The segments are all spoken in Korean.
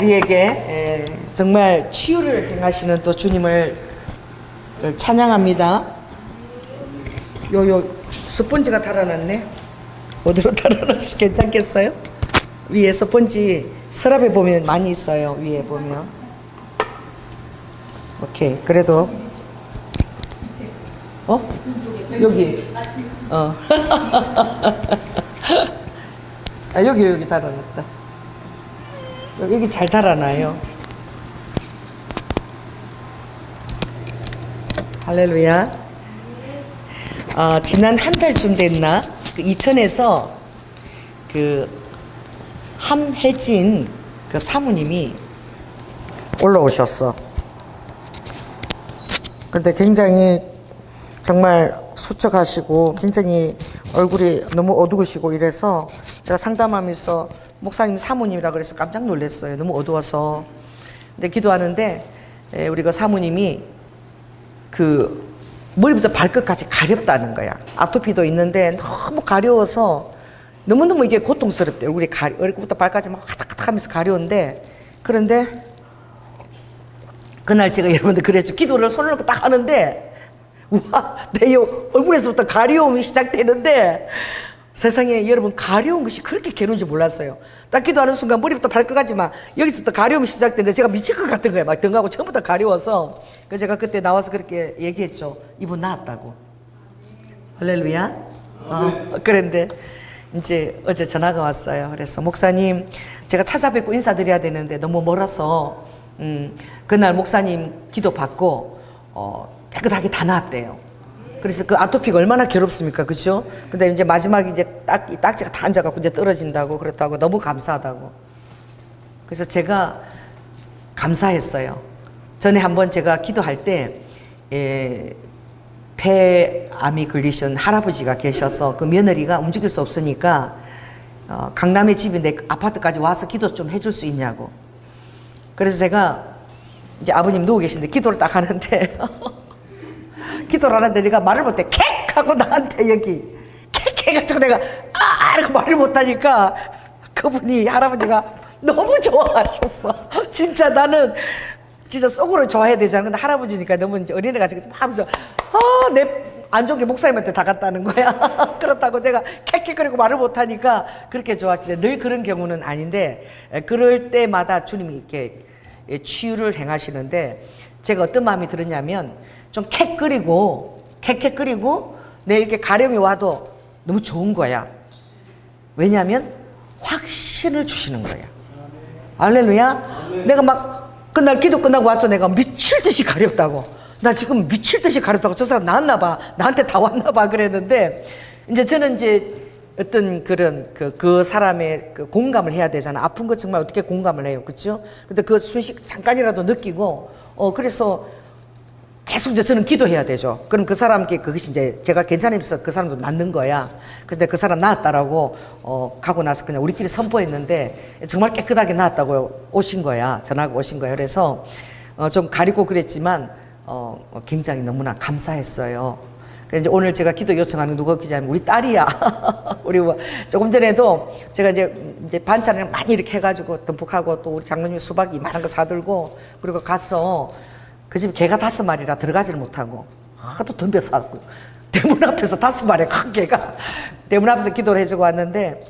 우리에게 정말 치유를 행하시는 또 주님을 찬양합니다. 요 스펀지가 달아났네. 어디로 달아났어? 괜찮겠어요? 위에 스펀지 서랍에 보면 많이 있어요. 위에 보면. 오케이. 그래도 여기 아, 여기 달아놨다. 여기 잘 달아놔요. 할렐루야. 지난 한 달쯤 됐나? 그 이천에서 그 함혜진 그 사모님이 올라오셨어. 근데 굉장히 정말 수척하시고 굉장히 얼굴이 너무 어두우시고 이래서 제가 상담하면서 목사님 사모님이라 그래서 깜짝 놀랐어요. 너무 어두워서. 근데 기도하는데 우리 그 사모님이 그 머리부터 발끝까지 가렵다는 거야. 아토피도 있는데 너무 가려워서 너무너무 이게 고통스럽대. 얼굴이 얼굴부터 발까지 막 화닥화닥 하면서 가려운데, 그런데 그날 제가 여러분들 그랬죠. 기도를 손을 놓고 딱 하는데 우와, 내 얼굴에서부터 가려움이 시작되는데, 세상에 여러분, 가려운 것이 그렇게 괴로운 줄 몰랐어요. 딱 기도하는 순간 머리부터 발끝까지 막 여기서부터 가려움이 시작되는데 제가 미칠 것 같은 거예요. 막 등하고 처음부터 가려워서. 그래서 제가 그때 나와서 그렇게 얘기했죠. 이분 나았다고. 할렐루야. 그런데 이제 어제 전화가 왔어요. 그래서 목사님, 제가 찾아뵙고 인사드려야 되는데 너무 멀어서 그날 목사님 기도 받고 깨끗하게 다 나았대요. 그래서 그 아토피가 얼마나 괴롭습니까, 그죠? 근데 이제 마지막에 이제 딱지가 다 앉아갖고 이제 떨어진다고 그랬다고, 너무 감사하다고. 그래서 제가 감사했어요. 전에 한번 제가 기도할 때 폐암이 걸리신 할아버지가 계셔서 그 며느리가 움직일 수 없으니까 강남의 집이 내 아파트까지 와서 기도 좀 해줄 수 있냐고. 그래서 제가 이제 아버님 누워 계신데 기도를 딱 하는데 기도를 하는데 내가 말을 못해. 캑! 하고 나한테 여기 캑! 해가지고 내가 이렇게 말을 못하니까 그분이 할아버지가 너무 좋아하셨어. 진짜 나는 진짜 속으로 좋아해야 되잖아. 근데 할아버지니까 너무 이제 어린애 같이 하면서 내 안 좋은 게 목사님한테 다 갔다는 거야. 그렇다고 내가 캑캑거리고 말을 못하니까 그렇게 좋아하시는데, 늘 그런 경우는 아닌데 그럴 때마다 주님이 이렇게 치유를 행하시는데, 제가 어떤 마음이 들었냐면 좀 캑캑거리고 내 이렇게 가려움이 와도 너무 좋은 거야. 왜냐하면 확신을 주시는 거야. 할렐루야. 내가 막 그날 기도 끝나고 왔죠. 내가 미칠 듯이 가렵다고. 나 지금 미칠 듯이 가렵다고. 저 사람 나았나 봐. 나한테 다 왔나 봐. 그랬는데 이제 저는 이제 어떤 그런 그 사람의 그 공감을 해야 되잖아. 아픈 거 정말 어떻게 공감을 해요, 그렇죠? 근데 그 순식 잠깐이라도 느끼고 그래서 계속 이제 저는 기도해야 되죠. 그럼 그 사람께 그것이 이제 제가 괜찮으면서 그 사람도 낫는 거야. 근데 그 사람 나았다라고 가고 나서 그냥 우리끼리 선포했는데 정말 깨끗하게 나았다고 오신 거야. 전화가 오신 거야. 그래서 좀 가리고 그랬지만 굉장히 너무나 감사했어요. 그래서 오늘 제가 기도 요청하는 누가 기자면 우리 딸이야. 우리 조금 전에도 제가 이제 반찬을 많이 이렇게 해가지고 듬뿍하고 또 우리 장모님이 수박 이만한 거 사들고 그리고 가서 그 집 개가 5마리라 들어가지를 못하고 하도 덤벼서 왔고, 대문 앞에서 5마리 큰 개가 대문 앞에서 기도를 해주고 왔는데,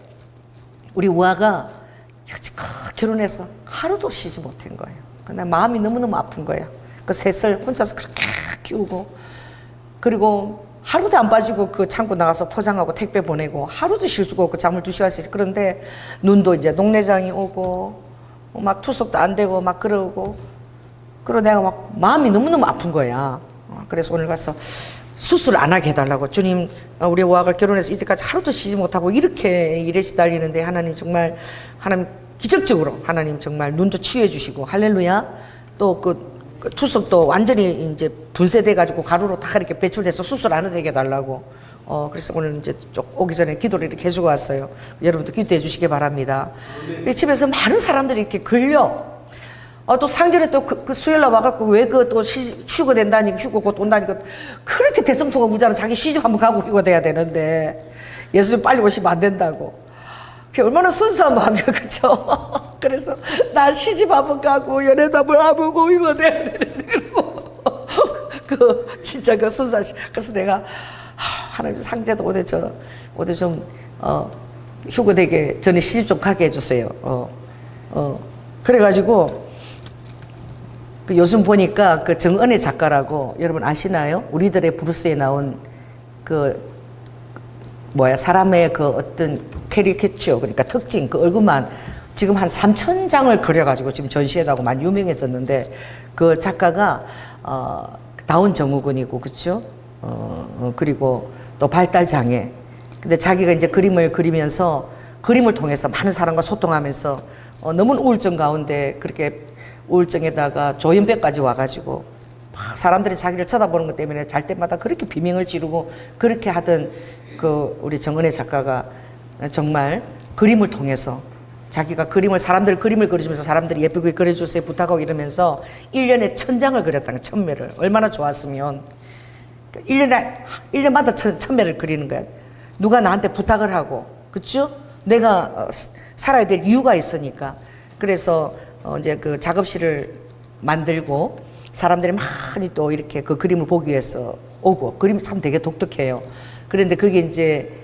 우리 우아가 여지껏 결혼해서 하루도 쉬지 못한 거예요. 근데 마음이 너무너무 아픈 거예요. 그 셋을 혼자서 그렇게 키우고, 그리고 하루도 안 빠지고 그 창고 나가서 포장하고 택배 보내고 하루도 쉴 수가 없고 잠을 2시간씩. 그런데 눈도 이제 녹내장이 오고 막 투석도 안 되고 막 그러고 내가 막 마음이 너무너무 아픈 거야. 그래서 오늘 가서 수술 안 하게 해달라고. 주님, 우리 우아가 결혼해서 이제까지 하루도 쉬지 못하고 이렇게 일에 시달리는데 하나님 정말, 하나님 기적적으로 하나님 정말 눈도 치유해 주시고, 할렐루야. 또 그 투석도 완전히 이제 분쇄돼 가지고 가루로 다 이렇게 배출돼서 수술 안 하게 해달라고. 그래서 오늘 이제 쭉 오기 전에 기도를 이렇게 해주고 왔어요. 여러분도 기도해 주시기 바랍니다. 집에서 많은 사람들이 이렇게 걸려. 또 상전에 또 그 수요일날 와갖고 왜 그 또 휴거 된다니까, 휴거 곧 온다니까, 그렇게 대성통화 무자로 자기 시집 한번 가고 휴거 돼야 되는데 예수님 빨리 오시면 안 된다고. 그게 얼마나 순수한 마음이야, 그쵸? 그래서 나 시집 한번 가고 연애도 한번 해보고 이거 내야 되는데 그러고 진짜 그 순수한 그래서 내가 하나님 상제도 어디 좀 휴가 되게 전에 시집 좀 가게 해주세요. 그래가지고 그 요즘 보니까 그 정은혜 작가라고 여러분 아시나요? 우리들의 브루스에 나온 그 사람의 그 어떤 캐리케처, 그러니까 특징, 그 얼굴만 지금 한 3,000장을 그려가지고 지금 전시회하고 많이 유명해졌는데 그 작가가 다운 증후군이고, 그쵸? 그리고 또 발달 장애. 근데 자기가 이제 그림을 그리면서 그림을 통해서 많은 사람과 소통하면서 너무 우울증 가운데 그렇게 우울증에다가 조현병까지 와가지고 막 사람들이 자기를 쳐다보는 것 때문에 잘 때마다 그렇게 비명을 지르고 그렇게 하던 그 우리 정은혜 작가가 정말 그림을 통해서 자기가 사람들 그림을 그려주면서 사람들이 예쁘게 그려주세요 부탁하고 이러면서 1년에 1,000장을 그렸다는 거야. 1,000매를. 얼마나 좋았으면 1년마다 1,000매를 그리는 거야. 누가 나한테 부탁을 하고, 그쵸? 내가 살아야 될 이유가 있으니까. 그래서 이제 그 작업실을 만들고 사람들이 많이 또 이렇게 그 그림을 보기 위해서 오고, 그림이 참 되게 독특해요. 그런데 그게 이제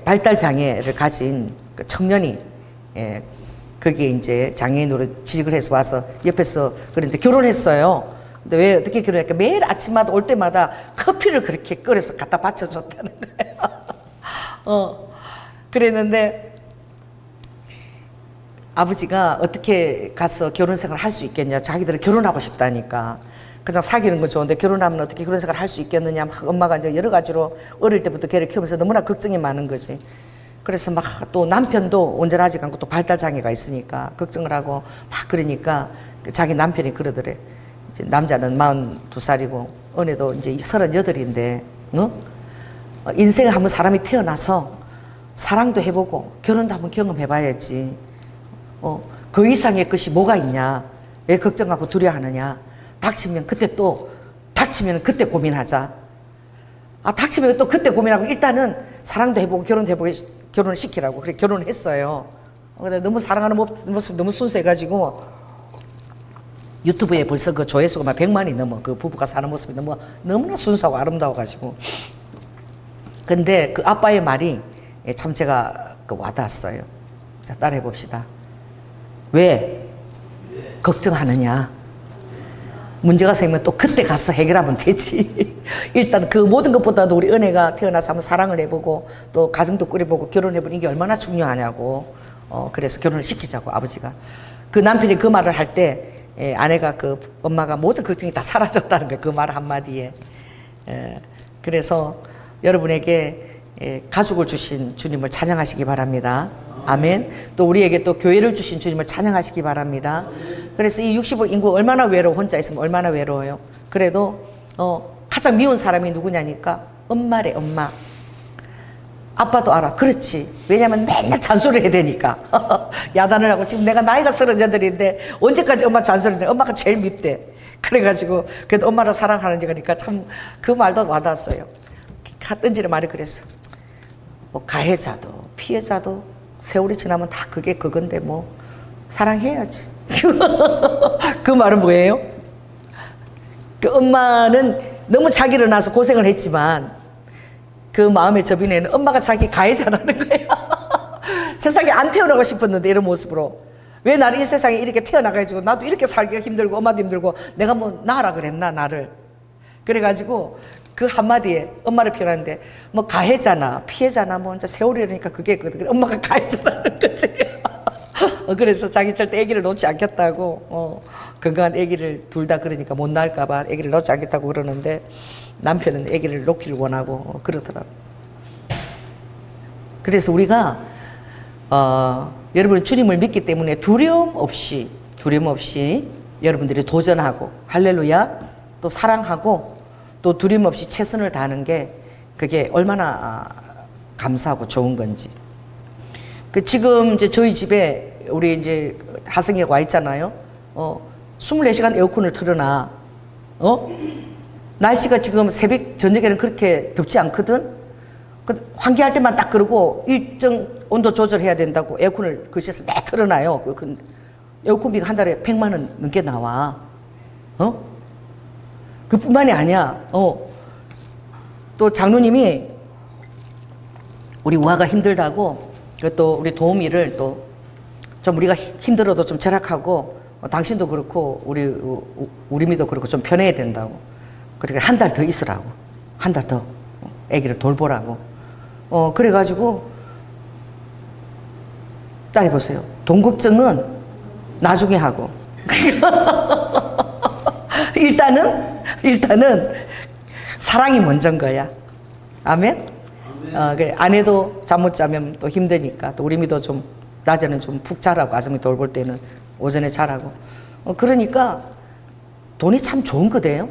발달 장애를 가진 그 청년이 거기에 이제 장애인으로 취직을 해서 와서 옆에서 그런데 결혼했어요. 근데 왜 어떻게 결혼했까? 매일 아침마다 올 때마다 커피를 그렇게 끓여서 갖다 바쳐줬다는 거예요. 그랬는데 아버지가 어떻게 가서 결혼 생활을 할 수 있겠냐? 자기들은 결혼하고 싶다니까. 그냥 사귀는 건 좋은데 결혼하면 어떻게 결혼 생활을 할 수 있겠느냐? 막 엄마가 이제 여러 가지로 어릴 때부터 걔를 키우면서 너무나 걱정이 많은 거지. 그래서 막 또 남편도 온전하지가 않고 또 발달 장애가 있으니까 걱정을 하고 막 그러니까 자기 남편이 그러더래. 이제 남자는 42살이고 언니도 이제 38인데 인생에 한번 사람이 태어나서 사랑도 해보고 결혼도 한번 경험해봐야지. 그 이상의 것이 뭐가 있냐? 왜 걱정하고 두려워하느냐? 닥치면 그때 고민하자. 닥치면 또 그때 고민하고 일단은 사랑도 해보고 결혼도 해보고 결혼을 시키라고. 그래 결혼을 했어요. 근데 너무 사랑하는 모습이 너무 순수해가지고 유튜브에 벌써 그 조회수가 막 100만이 넘어. 그 부부가 사는 모습이 너무나 순수하고 아름다워가지고. 근데 그 아빠의 말이 참 제가 와닿았어요. 자, 따라해 봅시다. 왜 걱정하느냐? 문제가 생기면 또 그때 가서 해결하면 되지. 일단 그 모든 것보다도 우리 은혜가 태어나서 한번 사랑을 해보고 또 가정도 꾸려보고 결혼해보는 게 얼마나 중요하냐고. 그래서 결혼을 시키자고 아버지가. 그 남편이 그 말을 할 때 아내가 그 엄마가 모든 걱정이 다 사라졌다는 거예요. 그 말 한마디에. 그래서 여러분에게 가족을 주신 주님을 찬양하시기 바랍니다. 아멘. 또 우리에게 또 교회를 주신 주님을 찬양하시기 바랍니다. 그래서 이 65 인구 얼마나 외로워. 혼자 있으면 얼마나 외로워요. 그래도 가장 미운 사람이 누구냐니까 엄마래. 엄마. 아빠도 알아. 그렇지. 왜냐면 맨날 잔소리를 해야 되니까. 야단을 하고 지금 내가 나이가 38인데 언제까지 엄마 잔소리를 해. 엄마가 제일 밉대. 그래가지고 그래도 엄마를 사랑하는지 그러니까 참 그 말도 와닿았어요. 던지는 말이 그랬어. 뭐 가해자도 피해자도 세월이 지나면 다 그게 그건데 뭐 사랑해야지. 그 말은 뭐예요? 그 엄마는 너무 자기를 낳아서 고생을 했지만 그 마음의 저빈에는 엄마가 자기 가해자라는 거야. 세상에 안 태어나고 싶었는데 이런 모습으로 왜 나를 이 세상에 이렇게 태어나가지고 나도 이렇게 살기가 힘들고 엄마도 힘들고 내가 뭐 낳으라 그랬나 나를. 그래가지고 그 한마디에 엄마를 표현하는데 뭐 가해자나 피해자나 뭐 이제 세월이라니까 그게 엄마가 가해자라는 거지. 그래서 자기 절대 아기를 놓지 않겠다고 건강한 아기를 둘 다 그러니까 못 낳을까 봐 아기를 놓지 않겠다고 그러는데 남편은 아기를 놓기를 원하고 그러더라고. 그래서 우리가 여러분 주님을 믿기 때문에 두려움 없이 여러분들이 도전하고 할렐루야 또 사랑하고 또 두려움 없이 최선을 다하는 게 그게 얼마나 감사하고 좋은 건지. 지금 이제 저희 집에 우리 이제 하승이가 와 있잖아요. 24시간 에어컨을 틀어놔. 날씨가 지금 새벽 저녁에는 그렇게 덥지 않거든. 환기할 때만 딱 그러고 일정 온도 조절해야 된다고 에어컨을 그 집에서 내 틀어놔요. 그 에어컨비가 한 달에 100만 원 넘게 나와. 그뿐만이 아니야. 또 장로님이 우리 우아가 힘들다고 또 우리 도우미를 또 좀 우리가 힘들어도 좀 절약하고 당신도 그렇고 우리미도 그렇고 좀 편해야 된다고. 그러니까 한 달 더 있으라고. 한 달 더 아기를 돌보라고. 그래가지고 딸이 보세요. 돈 걱정은 나중에 하고 일단은 사랑이 먼저인 거야. 아멘. 그래. 아내도 잠 못 자면 또 힘드니까 또 우리 미도 좀 낮에는 좀 푹 자라고 아줌이 돌볼 때는 오전에 자라고. 그러니까 돈이 참 좋은 거대요.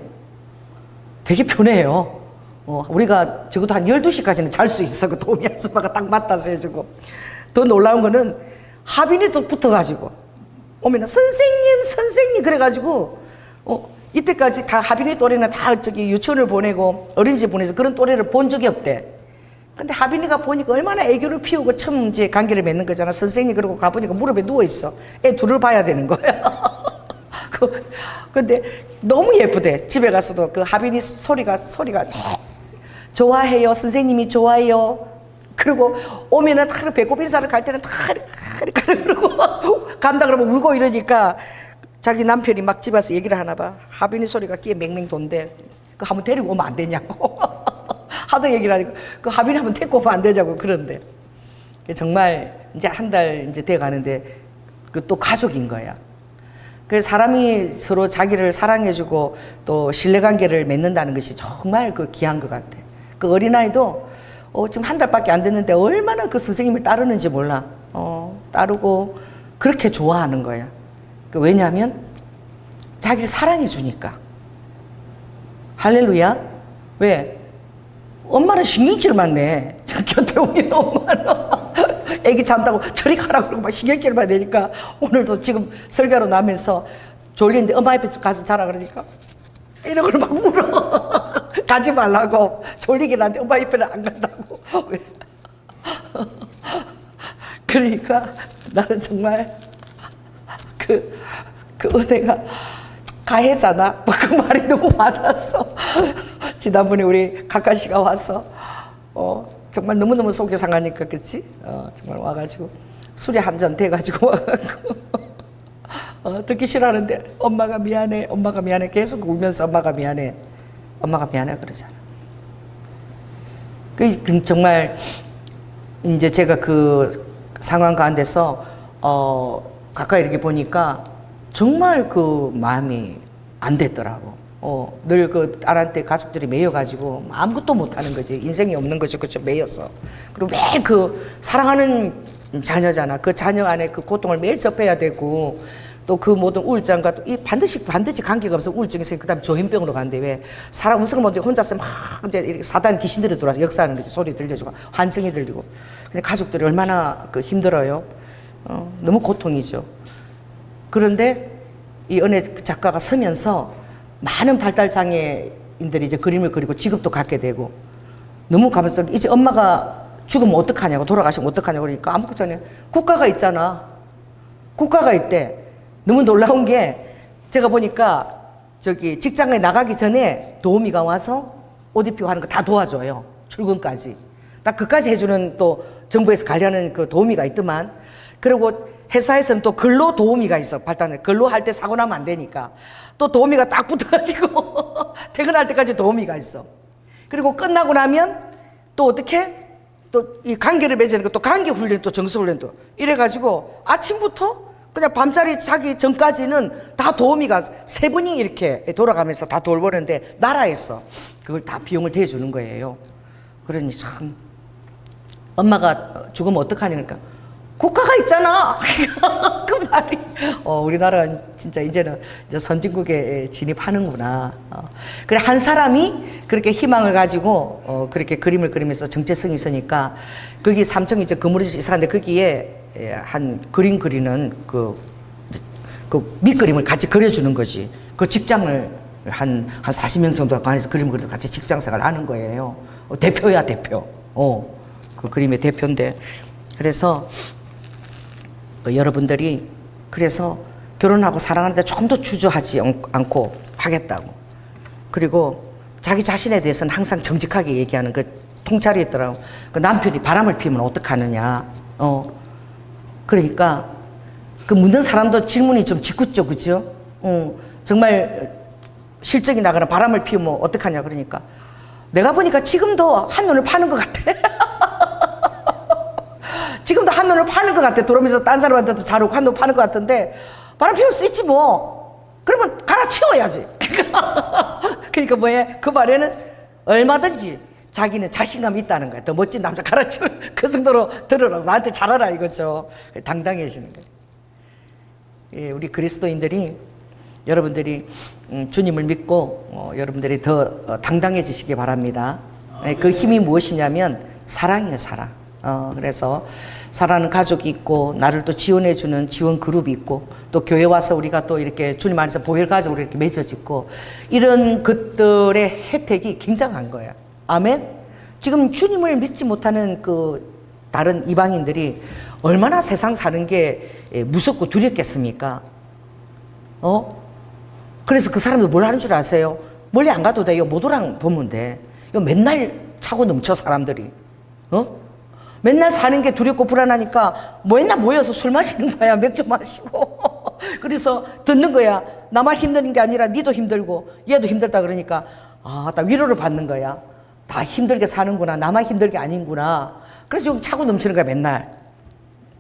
되게 편해요. 우리가 적어도 한 12시까지는 잘 수 있어. 그 도우미 아줌마가 딱 맞다서 해주고. 더 놀라운 거는 하빈이 또 붙어가지고 오면은 선생님 그래가지고 이때까지 다 하빈이 또래는 다 저기 유치원을 보내고 어린이집 보내서 그런 또래를 본 적이 없대. 근데 하빈이가 보니까 얼마나 애교를 피우고 처음 이제 관계를 맺는 거잖아. 선생님 그러고 가보니까 무릎에 누워있어. 애 둘을 봐야 되는 거야. 근데 너무 예쁘대. 집에 가서도 그 하빈이 소리가 좋아해요. 선생님이 좋아해요. 그리고 오면은 다 배꼽 인사를 갈 때는 다 그러고 간다 그러면 울고 이러니까 자기 남편이 막 집에 와서 얘기를 하나 봐. 하빈이 소리가 귀에 맹맹 돈대. 그 한번 데리고 오면 안 되냐고. 하도 얘기를 하니까 그 하빈이 한번 데리고 오면 안 되냐고 그런데. 정말 이제 한 달 이제 돼 가는데 그 또 가족인 거야. 그래서 사람이 서로 자기를 사랑해주고 또 신뢰관계를 맺는다는 것이 정말 그 귀한 것 같아. 그 어린아이도 지금 한 달밖에 안 됐는데 얼마나 그 선생님을 따르는지 몰라. 따르고 그렇게 좋아하는 거야. 왜냐하면 자기를 사랑해 주니까. 할렐루야. 왜? 엄마는 신경질만 내. 곁에 오면 엄마는 애기 잔다고 저리 가라고 그러고 막 신경질만 내니까 오늘도 지금 설교로 나면서 졸린데 엄마 옆에 가서 자라 그러니까 이러고 막 울어. 가지 말라고. 졸리긴 한데 엄마 옆에는 안 간다고. 그러니까 나는 정말 그 은혜가 가해잖아. 그 말이 너무 많았어. 지난번에 우리 가까 씨가 와서 정말 너무너무 속이 상하니까 그치? 정말 와가지고 술이 한 잔 돼가지고 와가지고 듣기 싫어하는데 엄마가 미안해 계속 울면서 엄마가 미안해 그러잖아. 그 정말 이제 제가 그 상황 가운데서 가까이 이렇게 보니까 정말 그 마음이 안 됐더라고. 늘 그 딸한테 가족들이 매여가지고 아무것도 못하는 거지. 인생이 없는 거지. 그쵸? 매였어. 그리고 매일 그 사랑하는 자녀잖아. 그 자녀 안에 그 고통을 매일 접해야 되고 또 그 모든 우울증과 또 이 반드시 관계가 없어 우울증이 생기고 그다음에 조현병으로 간대. 왜? 사람 음성을 못 듣고 혼자서 막 이제 이렇게 사단 귀신들이 들어와서 역사하는 거지. 소리 들려주고 환청이 들리고. 근데 가족들이 얼마나 그 힘들어요. 너무 고통이죠. 그런데 이 은혜 작가가 서면서 많은 발달장애인들이 이제 그림을 그리고 직업도 갖게 되고 너무 가면서 이제 엄마가 죽으면 어떡하냐고 돌아가시면 어떡하냐고 그러니까 아무것도 전에 국가가 있잖아. 국가가 있대. 너무 놀라운 게 제가 보니까 저기 직장에 나가기 전에 도우미가 와서 옷 입히고 하는 거 다 도와줘요. 출근까지. 딱 그까지 해주는 또 정부에서 관리하는 그 도우미가 있더만. 그리고 회사에서는 또 근로 도우미가 있어. 발달에 근로할 때 사고 나면 안 되니까 또 도우미가 딱 붙어가지고 퇴근할 때까지 도우미가 있어. 그리고 끝나고 나면 또 어떻게 또 이 관계를 맺는 것도 관계 훈련 또 정서 훈련도 이래가지고 아침부터 그냥 밤자리 자기 전까지는 다 도우미가 세 분이 이렇게 돌아가면서 다 돌보는데 나라에서 그걸 다 비용을 대주는 거예요. 그러니 참 엄마가 죽으면 어떡하냐 그러니까 국가가 있잖아. 그 말이. 우리나라는 진짜 이제는 이제 선진국에 진입하는구나. 그래, 한 사람이 그렇게 희망을 가지고, 그렇게 그림을 그리면서 정체성이 있으니까, 거기 삼청이 이제 그물에서 이사하는데 거기에 한 그림 그리는 그 밑그림을 같이 그려주는 거지. 그 직장을 한 40명 정도가 관해서 그림을 그리고 같이 직장 생활을 하는 거예요. 대표야, 대표. 그 그림의 대표인데, 그래서 여러분들이 그래서 결혼하고 사랑하는데 조금 더 주저하지 않고 하겠다고. 그리고 자기 자신에 대해서는 항상 정직하게 얘기하는 그 통찰이 있더라고. 그 남편이 바람을 피우면 어떡하느냐. 그러니까 그 묻는 사람도 질문이 좀 짓궂죠, 그죠? 정말 실적이 나거나 바람을 피우면 어떡하냐. 그러니까 내가 보니까 지금도 한눈을 파는 것 같아. 지금도 한눈을 파는 것 같아. 들어오면서 딴 사람한테도 자르고 한눈 파는 것 같은데, 바람 피울 수 있지 뭐. 그러면 갈아치워야지. 그러니까 뭐해? 그 말에는 얼마든지 자기는 자신감이 있다는 거야. 더 멋진 남자 갈아치워. 그 정도로 들으라고. 나한테 잘하라 이거죠. 당당해지는 거예요. 예, 우리 그리스도인들이, 여러분들이 주님을 믿고 여러분들이 더 당당해지시기 바랍니다. 예, 그 힘이 무엇이냐면 사랑이에요, 사랑. 그래서 사랑하는 가족이 있고, 나를 또 지원해주는 지원 그룹이 있고, 또 교회 와서 우리가 또 이렇게 주님 안에서 보혈 가족으로 이렇게 맺어지고, 이런 것들의 혜택이 굉장한 거예요. 아멘? 지금 주님을 믿지 못하는 그 다른 이방인들이 얼마나 세상 사는 게 무섭고 두렵겠습니까? 그래서 그 사람들 뭘 하는 줄 아세요? 멀리 안 가도 돼요. 모도랑 보면 돼. 이거 맨날 차고 넘쳐, 사람들이. 맨날 사는 게 두렵고 불안하니까 맨날 모여서 술 마시는 거야. 맥주 마시고. 그래서 듣는 거야. 나만 힘든 게 아니라 니도 힘들고 얘도 힘들다 그러니까, 딱 위로를 받는 거야. 다 힘들게 사는구나. 나만 힘들게 아닌구나. 그래서 여기 차고 넘치는 거야, 맨날.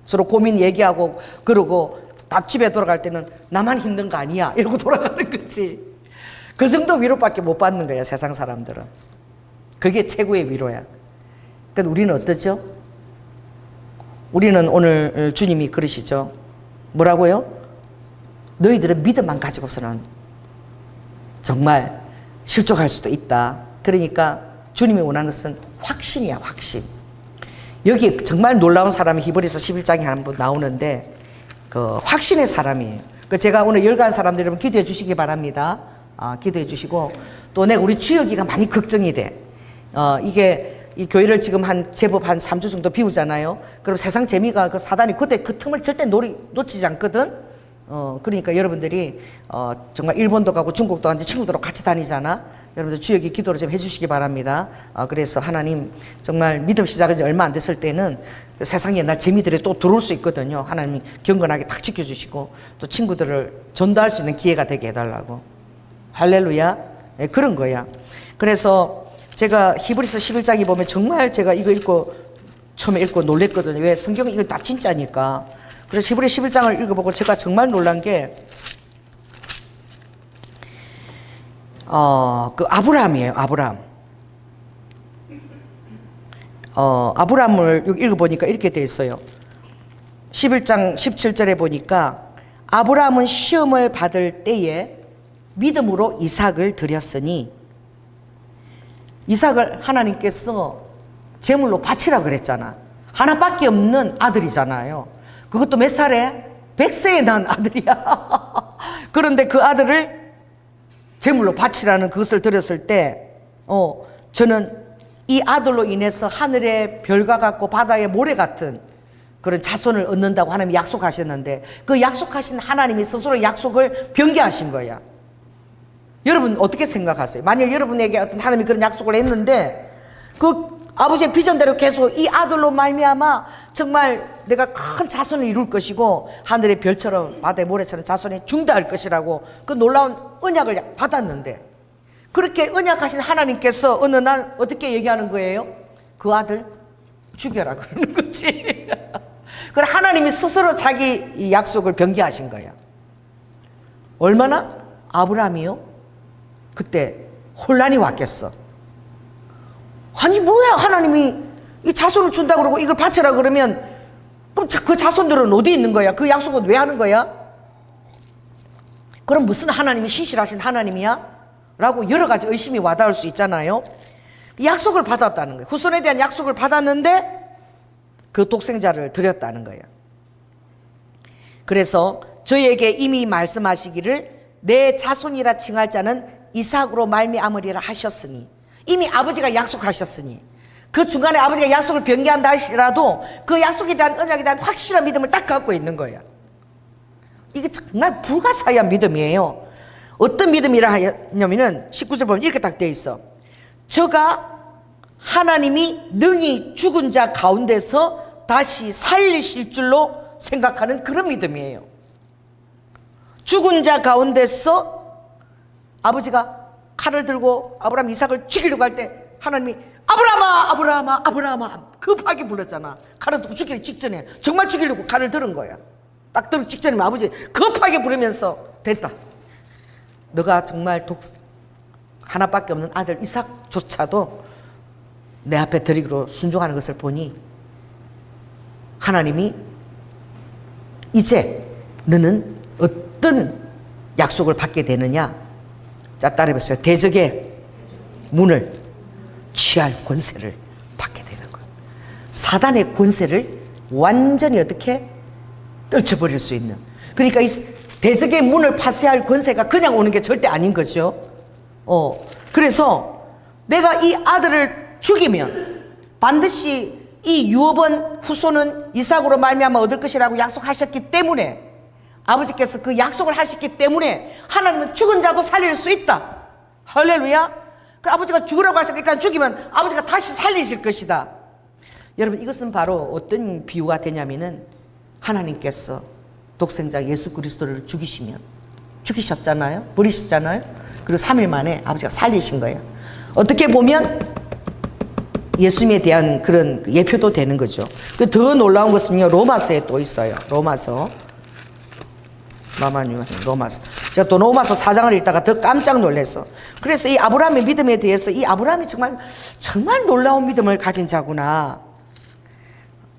서로 고민 얘기하고 그러고, 다 집에 돌아갈 때는 나만 힘든 거 아니야 이러고 돌아가는 거지. 그 정도 위로밖에 못 받는 거야, 세상 사람들은. 그게 최고의 위로야. 그러니까 우리는 어떠죠? 우리는 오늘 주님이 그러시죠. 뭐라고요? 너희들은 믿음만 가지고서는 정말 실족할 수도 있다. 그러니까 주님이 원하는 것은 확신이야, 확신. 여기 정말 놀라운 사람이 히브리서 11장에 한 분 나오는데, 그 확신의 사람이에요. 그 제가 오늘 열간 사람들 여러분 기도해 주시기 바랍니다. 기도해 주시고, 또 내가 우리 주혁이가 많이 걱정이 돼. 이게 이 교회를 지금 제법 한 3주 정도 비우잖아요. 그럼 세상 재미가 그 사단이 그때 그 틈을 절대 놓치지 않거든. 그러니까 여러분들이 정말 일본도 가고 중국도 가는데 친구들하고 같이 다니잖아. 여러분들 주역이 기도를 좀 해주시기 바랍니다. 그래서 하나님, 정말 믿음 시작한 지 얼마 안 됐을 때는 세상 옛날 재미들이 또 들어올 수 있거든요. 하나님이 경건하게 딱 지켜주시고 또 친구들을 전도할 수 있는 기회가 되게 해달라고. 할렐루야. 네, 그런 거야. 그래서 제가 히브리서 11장에 보면 정말 제가 이거 처음에 읽고 놀랬거든요. 왜? 성경은 이거 다 진짜니까. 그래서 히브리 11장을 읽어보고 제가 정말 놀란 게, 그 아브라함이에요, 아브라함. 아브라함을 여기 읽어보니까 이렇게 돼 있어요. 11장 17절에 보니까, 아브라함은 시험을 받을 때에 믿음으로 이삭을 드렸으니, 이삭을 하나님께서 제물로 바치라 그랬잖아. 하나밖에 없는 아들이잖아요. 그것도 몇 살에? 100세에 낳은 아들이야. 그런데 그 아들을 제물로 바치라는 그것을 들었을 때, 저는 이 아들로 인해서 하늘의 별과 같고 바다의 모래 같은 그런 자손을 얻는다고 하나님이 약속하셨는데, 그 약속하신 하나님이 스스로 약속을 변개하신 거야. 여러분 어떻게 생각하세요? 만일 여러분에게 어떤 하나님이 그런 약속을 했는데, 그 아버지의 비전대로 계속 이 아들로 말미암아 정말 내가 큰 자손을 이룰 것이고 하늘의 별처럼 바다의 모래처럼 자손이 중대할 것이라고 그 놀라운 언약을 받았는데, 그렇게 언약하신 하나님께서 어느 날 어떻게 얘기하는 거예요? 그 아들 죽여라 그러는 거지. 그래, 하나님이 스스로 자기 이 약속을 변개하신 거야. 얼마나? 아브라함이요? 그때 혼란이 왔겠어. 아니 뭐야, 하나님이 이 자손을 준다 그러고 이걸 바쳐라 그러면 그럼 그 자손들은 어디 있는 거야? 그 약속은 왜 하는 거야? 그럼 무슨 하나님이 신실하신 하나님이야? 라고 여러 가지 의심이 와닿을 수 있잖아요. 약속을 받았다는 거예요. 후손에 대한 약속을 받았는데 그 독생자를 드렸다는 거예요. 그래서 저에게 이미 말씀하시기를 내 자손이라 칭할 자는 이삭으로 말미암으리라 하셨으니, 이미 아버지가 약속하셨으니 그 중간에 아버지가 약속을 변개한다 할지라도 그 약속에 대한 언약에 대한 확실한 믿음을 딱 갖고 있는 거예요. 이게 정말 불가사의한 믿음이에요. 어떤 믿음이라 하냐면은 19절 보면 이렇게 딱 되어 있어. 저가 하나님이 능히 죽은 자 가운데서 다시 살리실 줄로 생각하는 그런 믿음이에요. 죽은 자 가운데서 아버지가 칼을 들고 아브라함 이삭을 죽이려고 할 때 하나님이 아브라함아 아브라함아 아브라함아 급하게 불렀잖아. 칼을 들고 죽이기 직전에 정말 죽이려고 칼을 들은 거야. 딱 들기 직전에 아버지 급하게 부르면서 됐다. 너가 정말 하나밖에 없는 아들 이삭조차도 내 앞에 드리기로 순종하는 것을 보니 하나님이 이제 너는 어떤 약속을 받게 되느냐. 자, 따라해보세요. 대적의 문을 취할 권세를 받게 되는 거예요. 사단의 권세를 완전히 어떻게 떨쳐버릴 수 있는. 그러니까 이 대적의 문을 파쇄할 권세가 그냥 오는 게 절대 아닌 거죠. 그래서 내가 이 아들을 죽이면 반드시 이 유업은 후손은 이삭으로 말미암아 얻을 것이라고 약속하셨기 때문에 아버지께서 그 약속을 하셨기 때문에 하나님은 죽은 자도 살릴 수 있다. 할렐루야. 그 아버지가 죽으라고 하셨으니까 죽이면 아버지가 다시 살리실 것이다. 여러분, 이것은 바로 어떤 비유가 되냐면은 하나님께서 독생자 예수 그리스도를 죽이셨잖아요. 버리셨잖아요. 그리고 3일 만에 아버지가 살리신 거예요. 어떻게 보면 예수님에 대한 그런 예표도 되는 거죠. 그 더 놀라운 것은요, 로마서에 또 있어요. 로마서. 제가 또 로마서 4장을 읽다가 더 깜짝 놀랐어. 그래서 이 아브라함의 믿음에 대해서 이 아브라함이 정말 놀라운 믿음을 가진 자구나.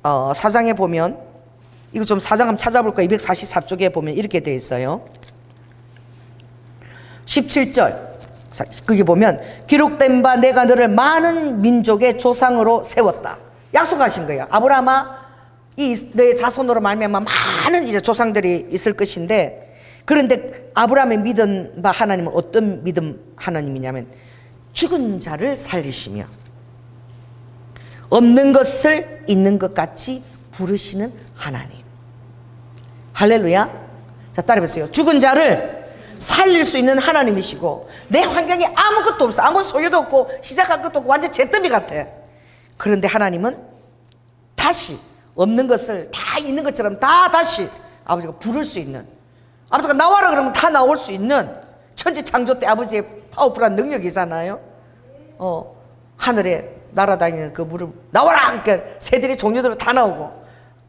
4장에 보면, 이거 좀 4장 한번 찾아볼까? 244쪽에 보면 이렇게 되어 있어요. 17절. 거기 보면 기록된 바 내가 너를 많은 민족의 조상으로 세웠다. 약속하신 거예요. 아브라함아, 너의 자손으로 말미암아 많은 이제 조상들이 있을 것인데, 그런데 아브라함의 믿은 바 하나님은 어떤 믿음 하나님이냐면 죽은 자를 살리시며 없는 것을 있는 것 같이 부르시는 하나님. 할렐루야. 자, 따라해보세요. 죽은 자를 살릴 수 있는 하나님이시고 내 환경에 아무것도 없어. 아무 소유도 없고 시작한 것도 없고 완전 잿더미 같아. 그런데 하나님은 다시 없는 것을 다 있는 것처럼 다시 아버지가 부를 수 있는, 아버지가 나와라 그러면 다 나올 수 있는 천지 창조 때 아버지의 파워풀한 능력이잖아요. 하늘에 날아다니는 그 물을 나와라 그러니까 새들이 종류대로 다 나오고,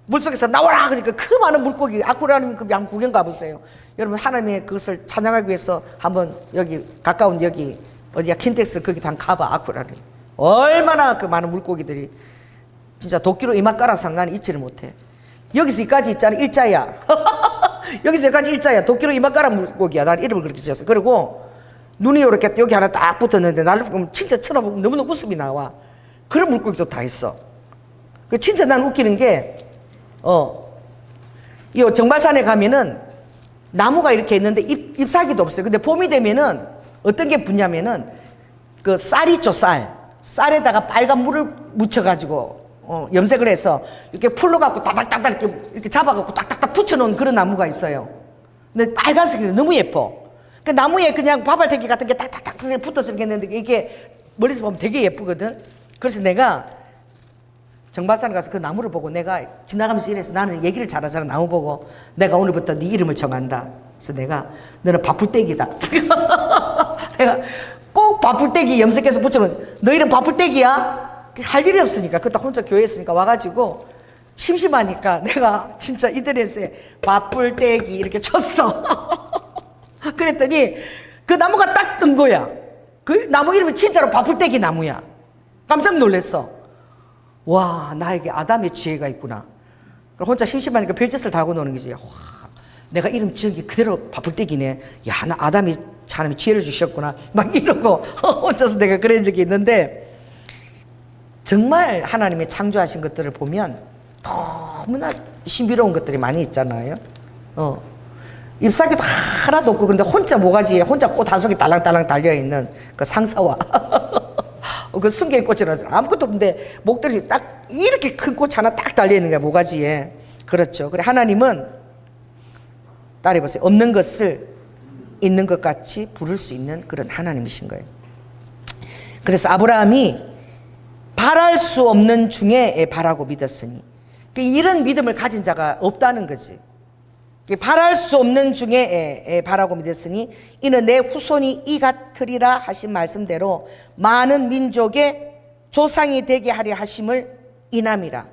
물속에서 나와라 그러니까 그 많은 물고기 아쿠아리움 그 양 구경 가보세요. 여러분, 하나님의 그것을 찬양하기 위해서 한번 여기 가까운 여기 어디야 킨텍스 거기도 한번 가봐. 아쿠아리움 얼마나 그 많은 물고기들이 진짜 도끼로 이마 깔아 상관이 있지를 못해. 여기서 여기까지 있잖아, 일자야. 여기서 여기까지 일자야. 도끼로 이마 깔아 물고기야. 난 이름을 그렇게 지었어. 그리고 눈이 이렇게 여기 하나 딱 붙었는데 나를 보면 진짜 쳐다보면 너무너무 웃음이 나와. 그런 물고기도 다 있어. 그 진짜 난 웃기는 게 이 정발산에 가면은 나무가 이렇게 있는데 잎사귀도 없어요. 근데 봄이 되면은 어떤 게 붙냐면은 그 쌀 있죠, 쌀에다가 빨간 물을 묻혀가지고 염색을 해서 이렇게 풀러갖고 따닥따닥 이렇게 잡아갖고 딱딱딱 붙여놓은 그런 나무가 있어요. 근데 빨간색이 너무 예뻐. 그 나무에 그냥 바발테기 같은 게 딱딱딱 붙어서 이렇게 있는데 이게 멀리서 보면 되게 예쁘거든. 그래서 내가 정발산 가서 그 나무를 보고 내가 지나가면서 이래서 나는 얘기를 잘하잖아. 나무 보고 내가 오늘부터 네 이름을 정한다. 그래서 내가 너는 바풀떼기다. 내가 꼭 바풀떼기 염색해서 붙여놓은, 너 이름 바풀떼기야? 할 일이 없으니까 그때 혼자 교회에 있으니까 와가지고 심심하니까 내가 진짜 인터넷에 바풀떼기 이렇게 쳤어. 그랬더니 그 나무가 딱 뜬 거야. 그 나무 이름이 진짜로 바풀떼기 나무야. 깜짝 놀랐어. 와, 나에게 아담의 지혜가 있구나. 그럼 혼자 심심하니까 별짓을 다 하고 노는 거지. 와, 내가 이름 지은 게 그대로 바풀떼기네. 야, 나 아담이 하나님이 지혜를 주셨구나. 막 이러고 혼자서 내가 그런 적이 있는데, 정말 하나님의 창조하신 것들을 보면 너무나 신비로운 것들이 많이 있잖아요. 잎사귀도 하나도 없고, 근데 혼자 모가지에 혼자 꽃 한 송이 딸랑딸랑 달려있는 그 상사와 그 순개의 꽃이라서 아무것도 없는데 목들이 딱 이렇게 큰 꽃 하나 딱 달려있는 거야, 모가지에. 그렇죠. 그래, 하나님은 따라해보세요. 없는 것을 있는 것 같이 부를 수 있는 그런 하나님이신 거예요. 그래서 아브라함이 바랄 수 없는 중에 바라고 믿었으니, 이런 믿음을 가진 자가 없다는 거지. 바랄 수 없는 중에 바라고 믿었으니 이는 내 후손이 이 같으리라 하신 말씀대로 많은 민족의 조상이 되게 하려 하심을 인함이라.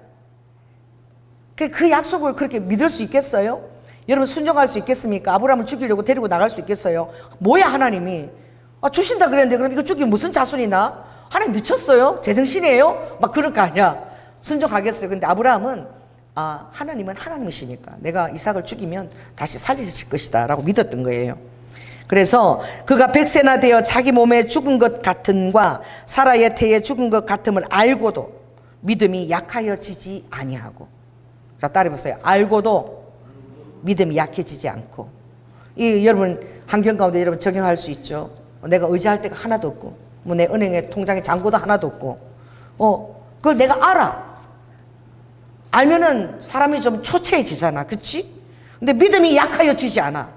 그 약속을 그렇게 믿을 수 있겠어요? 여러분, 순종할 수 있겠습니까? 아브라함을 죽이려고 데리고 나갈 수 있겠어요? 뭐야, 하나님이 주신다 그랬는데 그럼 이거 죽이면 무슨 자손이나? 하나님 미쳤어요? 제정신이에요? 막 그럴 거 아니야. 순종하겠어요. 근데 아브라함은 하나님은 하나님이시니까 내가 이삭을 죽이면 다시 살리실 것이다 라고 믿었던 거예요. 그래서 그가 100세나 되어 자기 몸에 죽은 것 같음과 사라의 태에 죽은 것 같음을 알고도 믿음이 약하여지지 아니하고. 자, 따라해보세요. 알고도 믿음이 약해지지 않고. 여러분 환경 가운데 여러분 적용할 수 있죠. 내가 의지할 데가 하나도 없고, 내 은행에 통장에 잔고도 하나도 없고, 그걸 내가 알아. 알면은 사람이 좀 초췌해지잖아, 그치? 근데 믿음이 약하여지지 않아.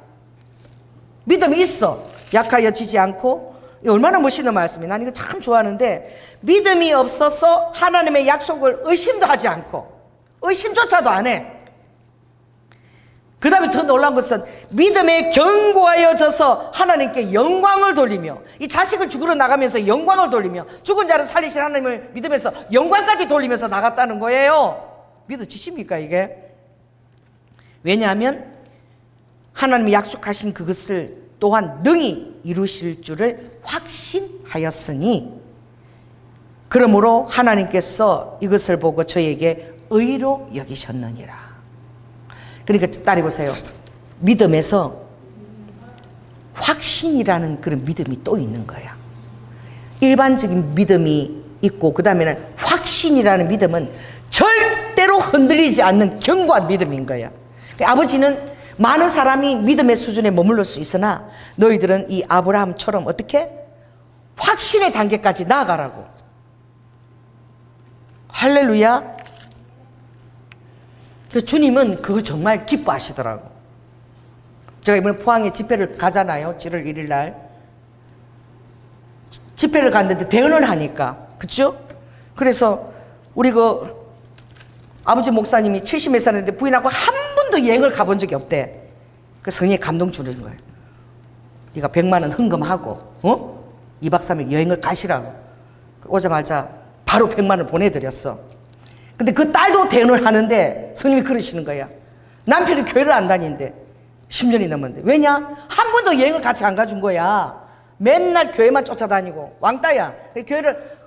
믿음이 있어. 약하여지지 않고. 얼마나 멋있는 말씀이에요. 난 이거 참 좋아하는데, 믿음이 없어서 하나님의 약속을 의심도 하지 않고, 의심조차도 안 해. 그 다음에 더 놀라운 것은 믿음에 견고하여져서 하나님께 영광을 돌리며, 이 자식을 죽으러 나가면서 영광을 돌리며, 죽은 자를 살리신 하나님을 믿으면서 영광까지 돌리면서 나갔다는 거예요. 믿어지십니까 이게? 왜냐하면 하나님이 약속하신 그것을 또한 능히 이루실 줄을 확신하였으니, 그러므로 하나님께서 이것을 보고 저에게 의로 여기셨느니라. 그러니까 따라해보세요. 믿음에서 확신이라는 그런 믿음이 또 있는 거야. 일반적인 믿음이 있고, 그 다음에는 확신이라는 믿음은 절대로 흔들리지 않는 견고한 믿음인 거야. 아버지는 많은 사람이 믿음의 수준에 머물러 수 있으나 너희들은 이 아브라함처럼 어떻게? 확신의 단계까지 나아가라고. 할렐루야. 주님은 그걸 정말 기뻐하시더라고. 제가 이번에 포항에 집회를 가잖아요. 7월 1일 날 집회를 갔는데 대언을 하니까, 그쵸? 그래서 우리 아버지 목사님이 70몇 살인데 부인하고 한 번도 여행을 가본 적이 없대. 그 성령이 감동 주는 거예요. 네가 100만 원 헌금하고 2박 3일 여행을 가시라고. 오자마자 바로 100만 원 보내드렸어. 근데 그 딸도 대언을 하는데 성령이 그러시는 거야. 남편이 교회를 안 다니는데 10년이 넘었는데. 왜냐? 한 번도 여행을 같이 안 가준 거야. 맨날 교회만 쫓아다니고. 왕따야. 교회를,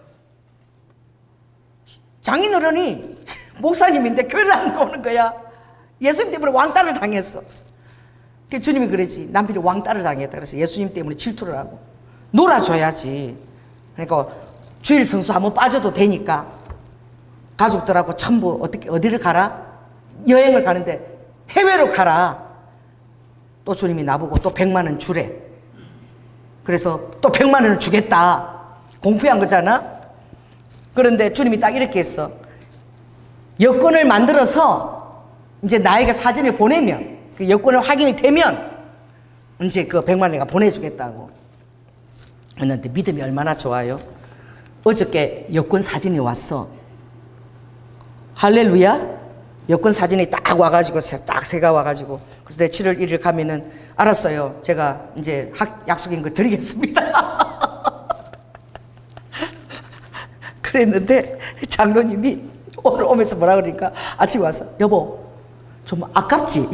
장인어른이 목사님인데 교회를 안 나오는 거야. 예수님 때문에 왕따를 당했어. 주님이 그랬지. 남편이 왕따를 당했다. 그래서 예수님 때문에 질투를 하고. 놀아줘야지. 그러니까 주일 성수 한번 빠져도 되니까 가족들하고 전부 어디를 가라? 여행을 가는데 해외로 가라. 또 주님이 나보고 또 100만 원 주래. 그래서 또 100만 원을 주겠다. 공표한 거잖아. 그런데 주님이 딱 이렇게 했어. 여권을 만들어서 이제 나에게 사진을 보내면, 그 여권을 확인이 되면 이제 그 100만 원 내가 보내주겠다고. 그런데 믿음이 얼마나 좋아요. 어저께 여권 사진이 왔어. 할렐루야. 여권 사진이 딱 와가지고 딱 새가 와가지고, 그래서 내 7월 1일 가면은 알았어요. 제가 이제 약속인 거 드리겠습니다. 그랬는데 장로님이 오늘 오면서 뭐라 그러니까 아침에 와서 여보 좀 아깝지?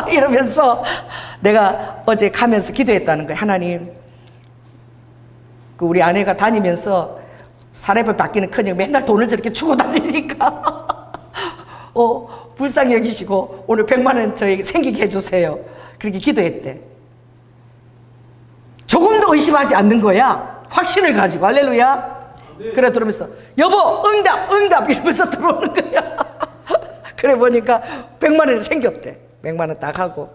이러면서 내가 어제 가면서 기도했다는 거예요. 하나님, 그 우리 아내가 다니면서 사례를 받기는 커녕 맨날 돈을 저렇게 주고 다니니까 불쌍히 여기시고 오늘 100만 원 저에게 생기게 해주세요. 그렇게 기도했대. 조금도 의심하지 않는 거야. 확신을 가지고. 할렐루야. 그래 들으면서 여보 응답 이러면서 들어오는 거야. 그래 보니까 100만 원이 생겼대. 100만 원 딱 하고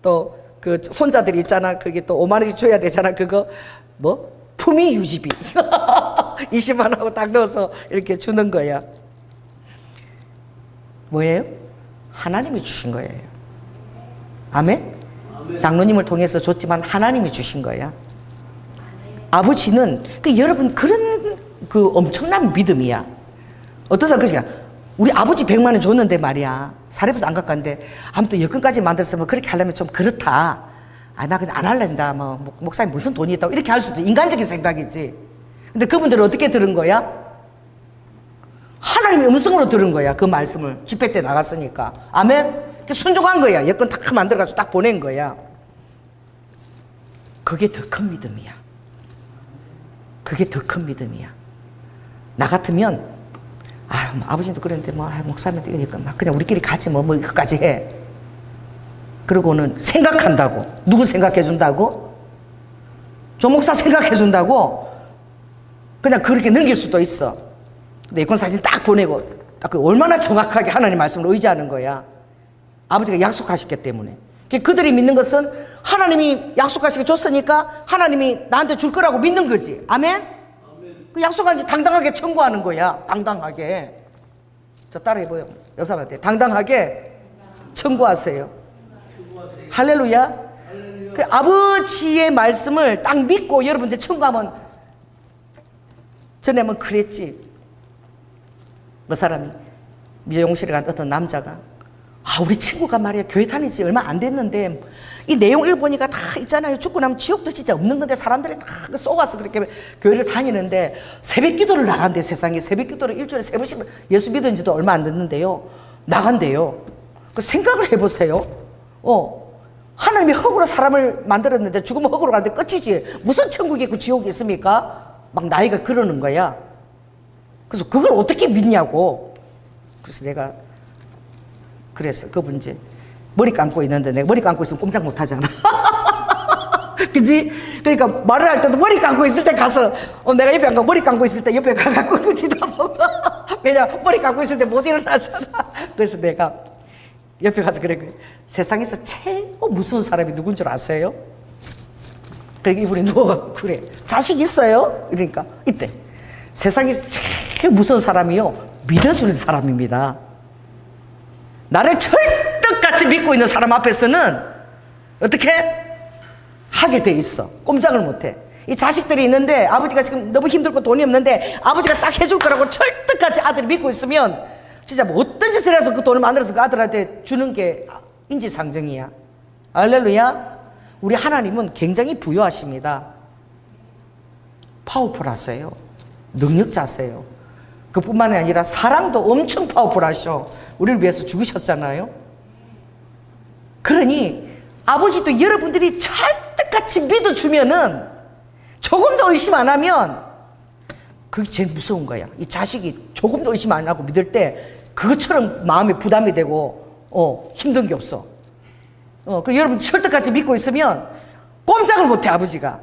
또 그 손자들이 있잖아. 그게 또 5만 원씩 줘야 되잖아. 그거 뭐 품위 유지비 20만 원하고 딱 넣어서 이렇게 주는 거야. 뭐예요? 하나님이 주신 거예요. 아멘? 장로님을 통해서 줬지만 하나님이 주신 거야. 아버지는 여러분 그런 엄청난 믿음이야. 어떤 사람 그러니까 우리 아버지 100만 원 줬는데 말이야. 사례부도 안 갖고 갔는데 아무튼 여건까지 만들었으면 그렇게 하려면 좀 그렇다. 나 그냥 안 할랜다. 목사님 무슨 돈이 있다고 이렇게 할 수도 인간적인 생각이지. 근데 그분들은 어떻게 들은 거야? 하나님의 음성으로 들은 거야. 그 말씀을 집회 때 나갔으니까. 아멘? 순종한 거야. 여건 딱 만들어가지고 딱 보낸 거야. 그게 더 큰 믿음이야. 그게 더 큰 믿음이야. 나 같으면 아버지도 그랬는데 목사님도 이러니까 그냥 우리끼리 같이 이거까지 해. 그러고는 생각한다고. 누구 생각해 준다고? 조 목사 생각해 준다고? 그냥 그렇게 넘길 수도 있어. 근데 이권 사진 딱 보내고 얼마나 정확하게 하나님 말씀을 의지하는 거야. 아버지가 약속하셨기 때문에. 그들이 믿는 것은 하나님이 약속하시게 줬으니까 하나님이 나한테 줄 거라고 믿는 거지. 아멘? 그 약속한 지 당당하게 청구하는 거야. 당당하게. 저 따라해봐요. 옆 사람한테. 당당하게 청구하세요. 할렐루야. 그 아버지의 말씀을 딱 믿고 여러분들 청구하면 전에 한번 그랬지. 그 사람이 미용실에 간 어떤 남자가 우리 친구가 말이야 교회 다닌 지 얼마 안 됐는데 이 내용을 보니까 다 있잖아요. 죽고 나면 지옥도 진짜 없는 건데 사람들이 다 쏘가서 그렇게 교회를 다니는데 새벽 기도를 나간대. 세상에 새벽 기도를 일주일에 3번씩 예수 믿은 지도 얼마 안 됐는데요. 나간대요. 그 생각을 해보세요. 하나님이 흙으로 사람을 만들었는데 죽으면 흙으로 가는데 끝이지. 무슨 천국이 있고 지옥이 있습니까? 막 나이가 그러는 거야. 그래서 그걸 어떻게 믿냐고. 그래서 내가 그랬어. 그분 이제 머리 감고 있는데 내가 머리 감고 있으면 꼼짝 못 하잖아. 그지? 그러니까 말을 할 때도 머리 감고 있을 때 가서 내가 옆에 안 가고 머리 감고 있을 때 옆에 가갖고 뒤다보고 왜냐 머리 감고 있을 때 못 일어나잖아. 그래서 내가 옆에 가서 그래. 세상에서 최고 무서운 사람이 누군 줄 아세요? 그러니까 이분이 누워갖고 그래. 자식 있어요? 그러니까 이때 세상에서 제일 무서운 사람이요 믿어주는 사람입니다. 나를 철떡같이 믿고 있는 사람 앞에서는 어떻게 하게 돼 있어. 꼼짝을 못해. 이 자식들이 있는데 아버지가 지금 너무 힘들고 돈이 없는데 아버지가 딱 해줄 거라고 철떡같이 아들이 믿고 있으면 진짜 어떤 짓을 해서 그 돈을 만들어서 그 아들한테 주는 게 인지상정이야. 할렐루야. 우리 하나님은 굉장히 부유하십니다. 파워풀하세요. 능력자세요. 그뿐만이 아니라 사랑도 엄청 파워풀하셔. 우리를 위해서 죽으셨잖아요. 그러니 아버지도 여러분들이 찰떡같이 믿어주면은 조금도 의심 안 하면 그게 제일 무서운 거야. 이 자식이 조금도 의심 안 하고 믿을 때 그것처럼 마음에 부담이 되고 힘든 게 없어. 그 여러분 철떡같이 믿고 있으면 꼼짝을 못해 아버지가.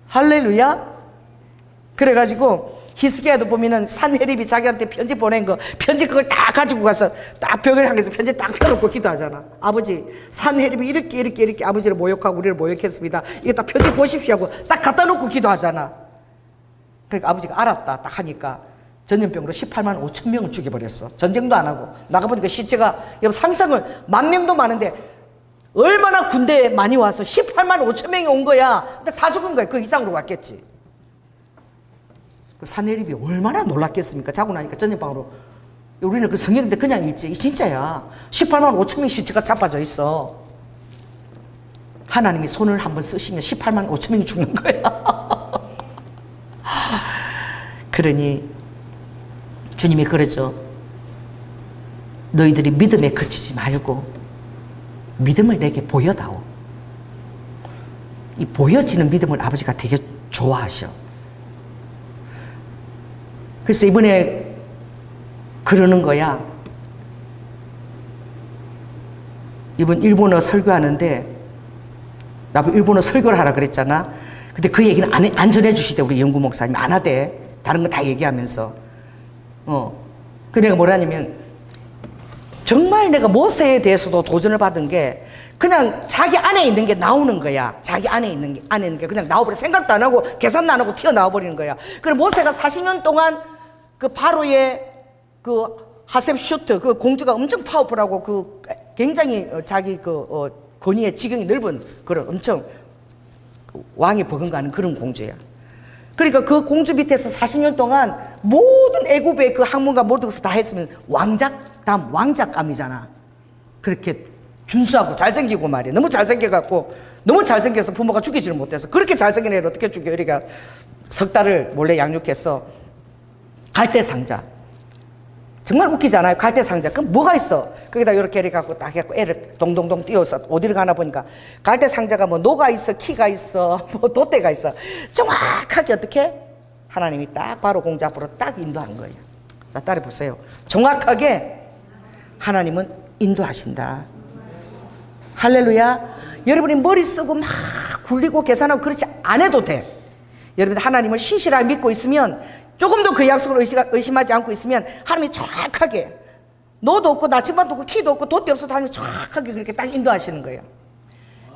할렐루야. 그래가지고 히스기야도 보면은 산헤립이 자기한테 편지 보낸 거 편지 그걸 딱 가지고 가서 딱 벽을 향해서 편지 딱 펴놓고 기도하잖아. 아버지 산헤립이 이렇게 아버지를 모욕하고 우리를 모욕했습니다. 이거 딱 편지 보십시오 하고 딱 갖다 놓고 기도하잖아. 그러니까 아버지가 알았다 딱 하니까 전염병으로 18만 5천 명을 죽여버렸어. 전쟁도 안 하고 나가보니까 시체가 상상을 10,000명도 많은데 얼마나 군대에 많이 와서 18만 5천 명이 온 거야. 근데 다 죽은 거야. 그 이상으로 왔겠지. 그 산헤립이 얼마나 놀랐겠습니까? 자고 나니까 전염병으로. 우리는 그 성경인데 그냥 읽지. 진짜야. 18만 5천 명 시체가 자빠져 있어. 하나님이 손을 한번 쓰시면 18만 5천 명이 죽는 거야. 그러니 주님이 그러죠. 너희들이 믿음에 그치지 말고 믿음을 내게 보여다오. 이 보여지는 믿음을 아버지가 되게 좋아하셔. 그래서 이번에 그러는 거야. 이번 일본어 설교하는데 나보고 일본어 설교를 하라 그랬잖아. 근데 그 얘기는 안 전해주시대. 우리 영구 목사님 안 하대. 다른 거 다 얘기하면서. 그 내가 뭐라냐면 정말 내가 모세에 대해서도 도전을 받은 게 그냥 자기 안에 있는 게 나오는 거야. 자기 안에 있는 게 그냥 나와버려. 생각도 안 하고 계산도 안 하고 튀어나와 버리는 거야. 그래서 모세가 40년 동안 그 바로의 그 하셉슈트 그 공주가 엄청 파워풀하고 그 굉장히 자기 권위의 지경이 넓은 그런 엄청 왕이 버금가는 그런 공주야. 그러니까 그 공주 밑에서 40년 동안 모든 애굽의 그 학문과 모든 것을 다 했으면 왕작감이잖아. 그렇게 준수하고 잘생기고 말이야. 너무 잘생겨갖고 너무 잘생겨서 부모가 죽이지를 못해서 그렇게 잘생긴 애를 어떻게 죽여. 그러니까 석 달을 몰래 양육해서 갈대 상자. 정말 웃기지 않아요? 갈대 상자. 그럼 뭐가 있어? 거기다 이렇게 해갖고 딱 해갖고 애를 동동동 띄워서 어디를 가나 보니까 갈대 상자가 뭐 노가 있어, 키가 있어, 뭐 돛대가 있어. 정확하게 어떻게? 하나님이 딱 바로 공주 앞으로 딱 인도한 거예요. 자, 따라 보세요. 정확하게 하나님은 인도하신다. 할렐루야. 여러분이 머리 쓰고 막 굴리고 계산하고 그렇지 안 해도 돼. 여러분 하나님을 신실하게 믿고 있으면 조금도 그 약속을 의심하지 않고 있으면 하나님이 정확하게 노도 없고 나침반도 없고 키도 없고 돛대 없어도 하나님이 정확하게 그렇게 딱 인도하시는 거예요.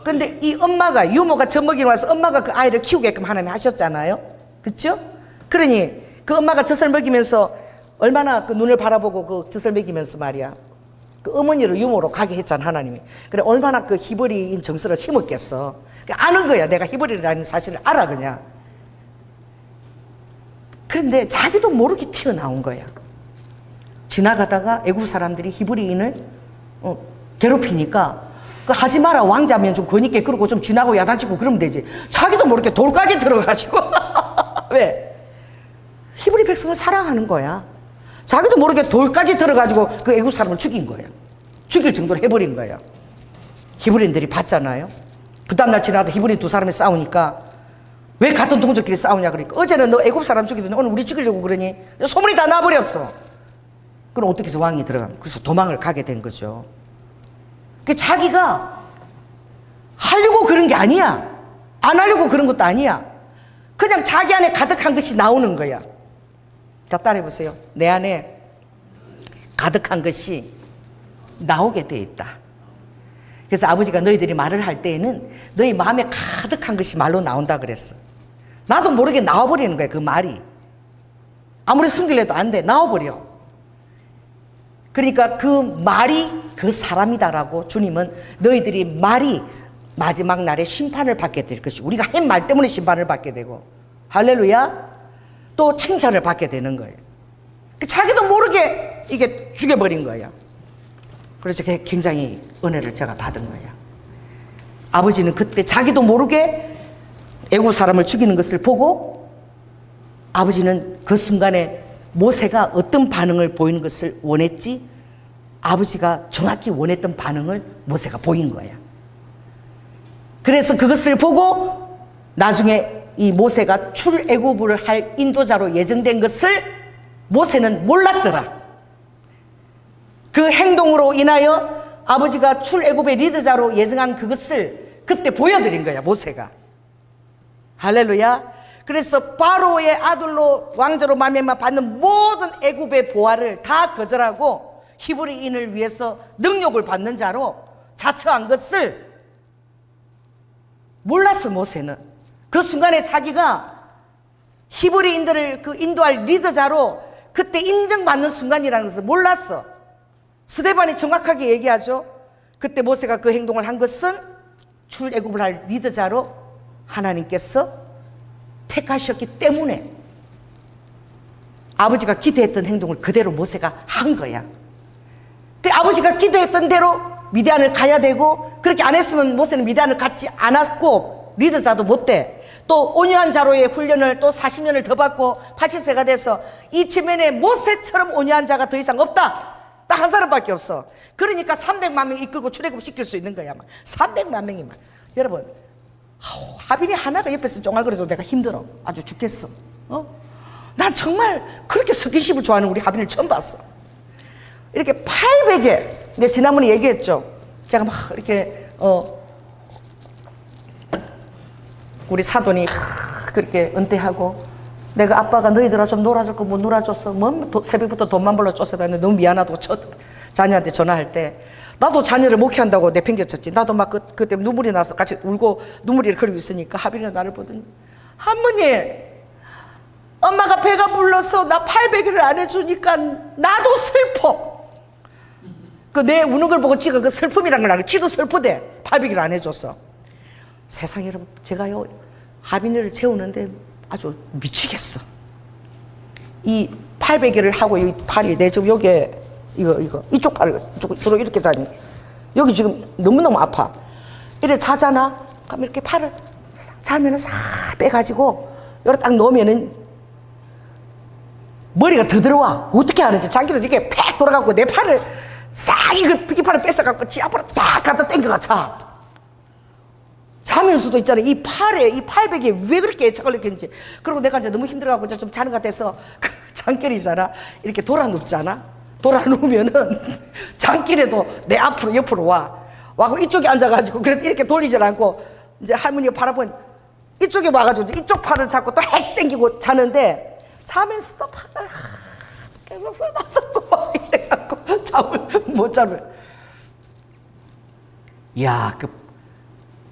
근데 이 엄마가 유모가 젖먹이러 와서 엄마가 그 아이를 키우게끔 하나님이 하셨잖아요. 그렇죠? 그러니 그 엄마가 젖을 먹이면서 얼마나 그 눈을 바라보고 그 젖을 먹이면서 말이야 그 어머니를 유모로 가게 했잖아 하나님이. 그래 얼마나 그 히브리인 정서를 심었겠어. 아는 거야. 내가 히브리라는 사실을 알아 그냥. 그런데 자기도 모르게 튀어나온 거야. 지나가다가 애굽 사람들이 히브리인을 괴롭히니까 그 하지 마라 왕자면 좀 권위있게 그러고 좀 지나고 야단치고 그러면 되지. 자기도 모르게 돌까지 들어가지고 왜? 히브리 백성을 사랑하는 거야. 자기도 모르게 돌까지 들어가지고 그 애굽 사람을 죽인 거야. 죽일 정도로 해버린 거야. 히브리인들이 봤잖아요. 그 다음날 지나가다 히브리 두 사람이 싸우니까 왜 같은 동족끼리 싸우냐 그러니까 어제는 너 애굽 사람 죽이더니 오늘 우리 죽이려고 그러니 소문이 다 나버렸어. 그럼 어떻게 해서 왕이 들어가면 그래서 도망을 가게 된 거죠. 자기가 하려고 그런 게 아니야. 안 하려고 그런 것도 아니야. 그냥 자기 안에 가득한 것이 나오는 거야. 자, 따라해보세요. 내 안에 가득한 것이 나오게 돼 있다. 그래서 아버지가 너희들이 말을 할 때에는 너희 마음에 가득한 것이 말로 나온다 그랬어. 나도 모르게 나와버리는 거야 그 말이. 아무리 숨기려도 안 돼. 나와버려. 그러니까 그 말이 그 사람이다라고 주님은 너희들이 말이 마지막 날에 심판을 받게 될 것이 우리가 한 말 때문에 심판을 받게 되고 할렐루야 또 칭찬을 받게 되는 거예요. 자기도 모르게 이게 죽여버린 거예요. 그래서 굉장히 은혜를 제가 받은 거예요. 아버지는 그때 자기도 모르게 애국 사람을 죽이는 것을 보고 아버지는 그 순간에 모세가 어떤 반응을 보이는 것을 원했지 아버지가 정확히 원했던 반응을 모세가 보인 거야. 그래서 그것을 보고 나중에 이 모세가 출애굽을 할 인도자로 예정된 것을 모세는 몰랐더라. 그 행동으로 인하여 아버지가 출애굽의 리더자로 예정한 그것을 그때 보여드린 거야 모세가. 할렐루야. 그래서 바로의 아들로 왕자로 말미암아 받는 모든 애굽의 보화를 다 거절하고 히브리인을 위해서 능력을 받는 자로 자처한 것을 몰랐어 모세는. 그 순간에 자기가 히브리인들을 그 인도할 리더자로 그때 인정받는 순간이라는 것을 몰랐어. 스데반이 정확하게 얘기하죠. 그때 모세가 그 행동을 한 것은 출애굽을 할 리더자로 하나님께서 택하셨기 때문에 아버지가 기대했던 행동을 그대로 모세가 한 거야. 그 아버지가 기대했던 대로 미디안을 가야 되고 그렇게 안 했으면 모세는 미디안을 갖지 않았고 리더자도 못 돼. 또 온유한 자로의 훈련을 또 40년을 더 받고 80세가 돼서 이 지면에 모세처럼 온유한 자가 더 이상 없다. 딱 한 사람밖에 없어. 그러니까 300만 명 이끌고 출애굽 시킬 수 있는 거야. 300만 명이면 여러분 하빈이 하나가 옆에서 쫑알거려도 내가 힘들어. 아주 죽겠어. 난 정말 그렇게 스킨십을 좋아하는 우리 하빈을 처음 봤어. 이렇게 800에 내가 지난번에 얘기했죠. 제가 막 이렇게 우리 사돈이 그렇게 은퇴하고 내가 아빠가 너희들아 좀 놀아줄 거 못 놀아줬어. 뭐 새벽부터 돈만 벌러 쫓아다니는데 너무 미안하다고 자녀한테 전화할 때 나도 자녀를 목회한다고 내팽개쳤지. 나도 막 그때 눈물이 나서 같이 울고 눈물이 흐르고 있으니까 하빈이가 나를 보더니 할머니 엄마가 배가 불러서 나 800일을 안 해주니까 나도 슬퍼. 그 내 우는 걸 보고 지가 그 슬픔이란 걸 알고 지도 슬프대. 800일 안 해줬어. 세상에 여러분 제가요 하빈이를 재우는데 아주 미치겠어. 이 800일을 하고 이 다리 내 지금 여기에 이거 이쪽 팔을 주로 이렇게 자니 여기 지금 너무너무 아파. 이래 자잖아. 그럼 이렇게 팔을 자면은 싹 빼가지고 여기 딱 놓으면은 머리가 더 들어와. 어떻게 하는지 자기도 이렇게 팩 돌아가고 내 팔을 싹 이걸 피기팔을 뺏어갖고 지 앞으로 딱 갖다 당겨가 자. 자면서도 있잖아. 이 팔에 이 팔베개에 왜 그렇게 애착을 느꼈는지. 그리고 내가 이제 너무 힘들어갖고 좀 자는 것 같아서 장결이잖아. 이렇게 돌아 눕잖아. 돌아 누우면은 장길에도 내 앞으로 옆으로 와고 이쪽에 앉아가지고 그래도 이렇게 돌리질 않고 이제 할머니가 바라본 이쪽에 와가지고 이쪽 팔을 잡고 또 핵 당기고 자는데 자면서도 팔을 계속 써놔도 막 이래갖고 잠을 못 자면. 이야,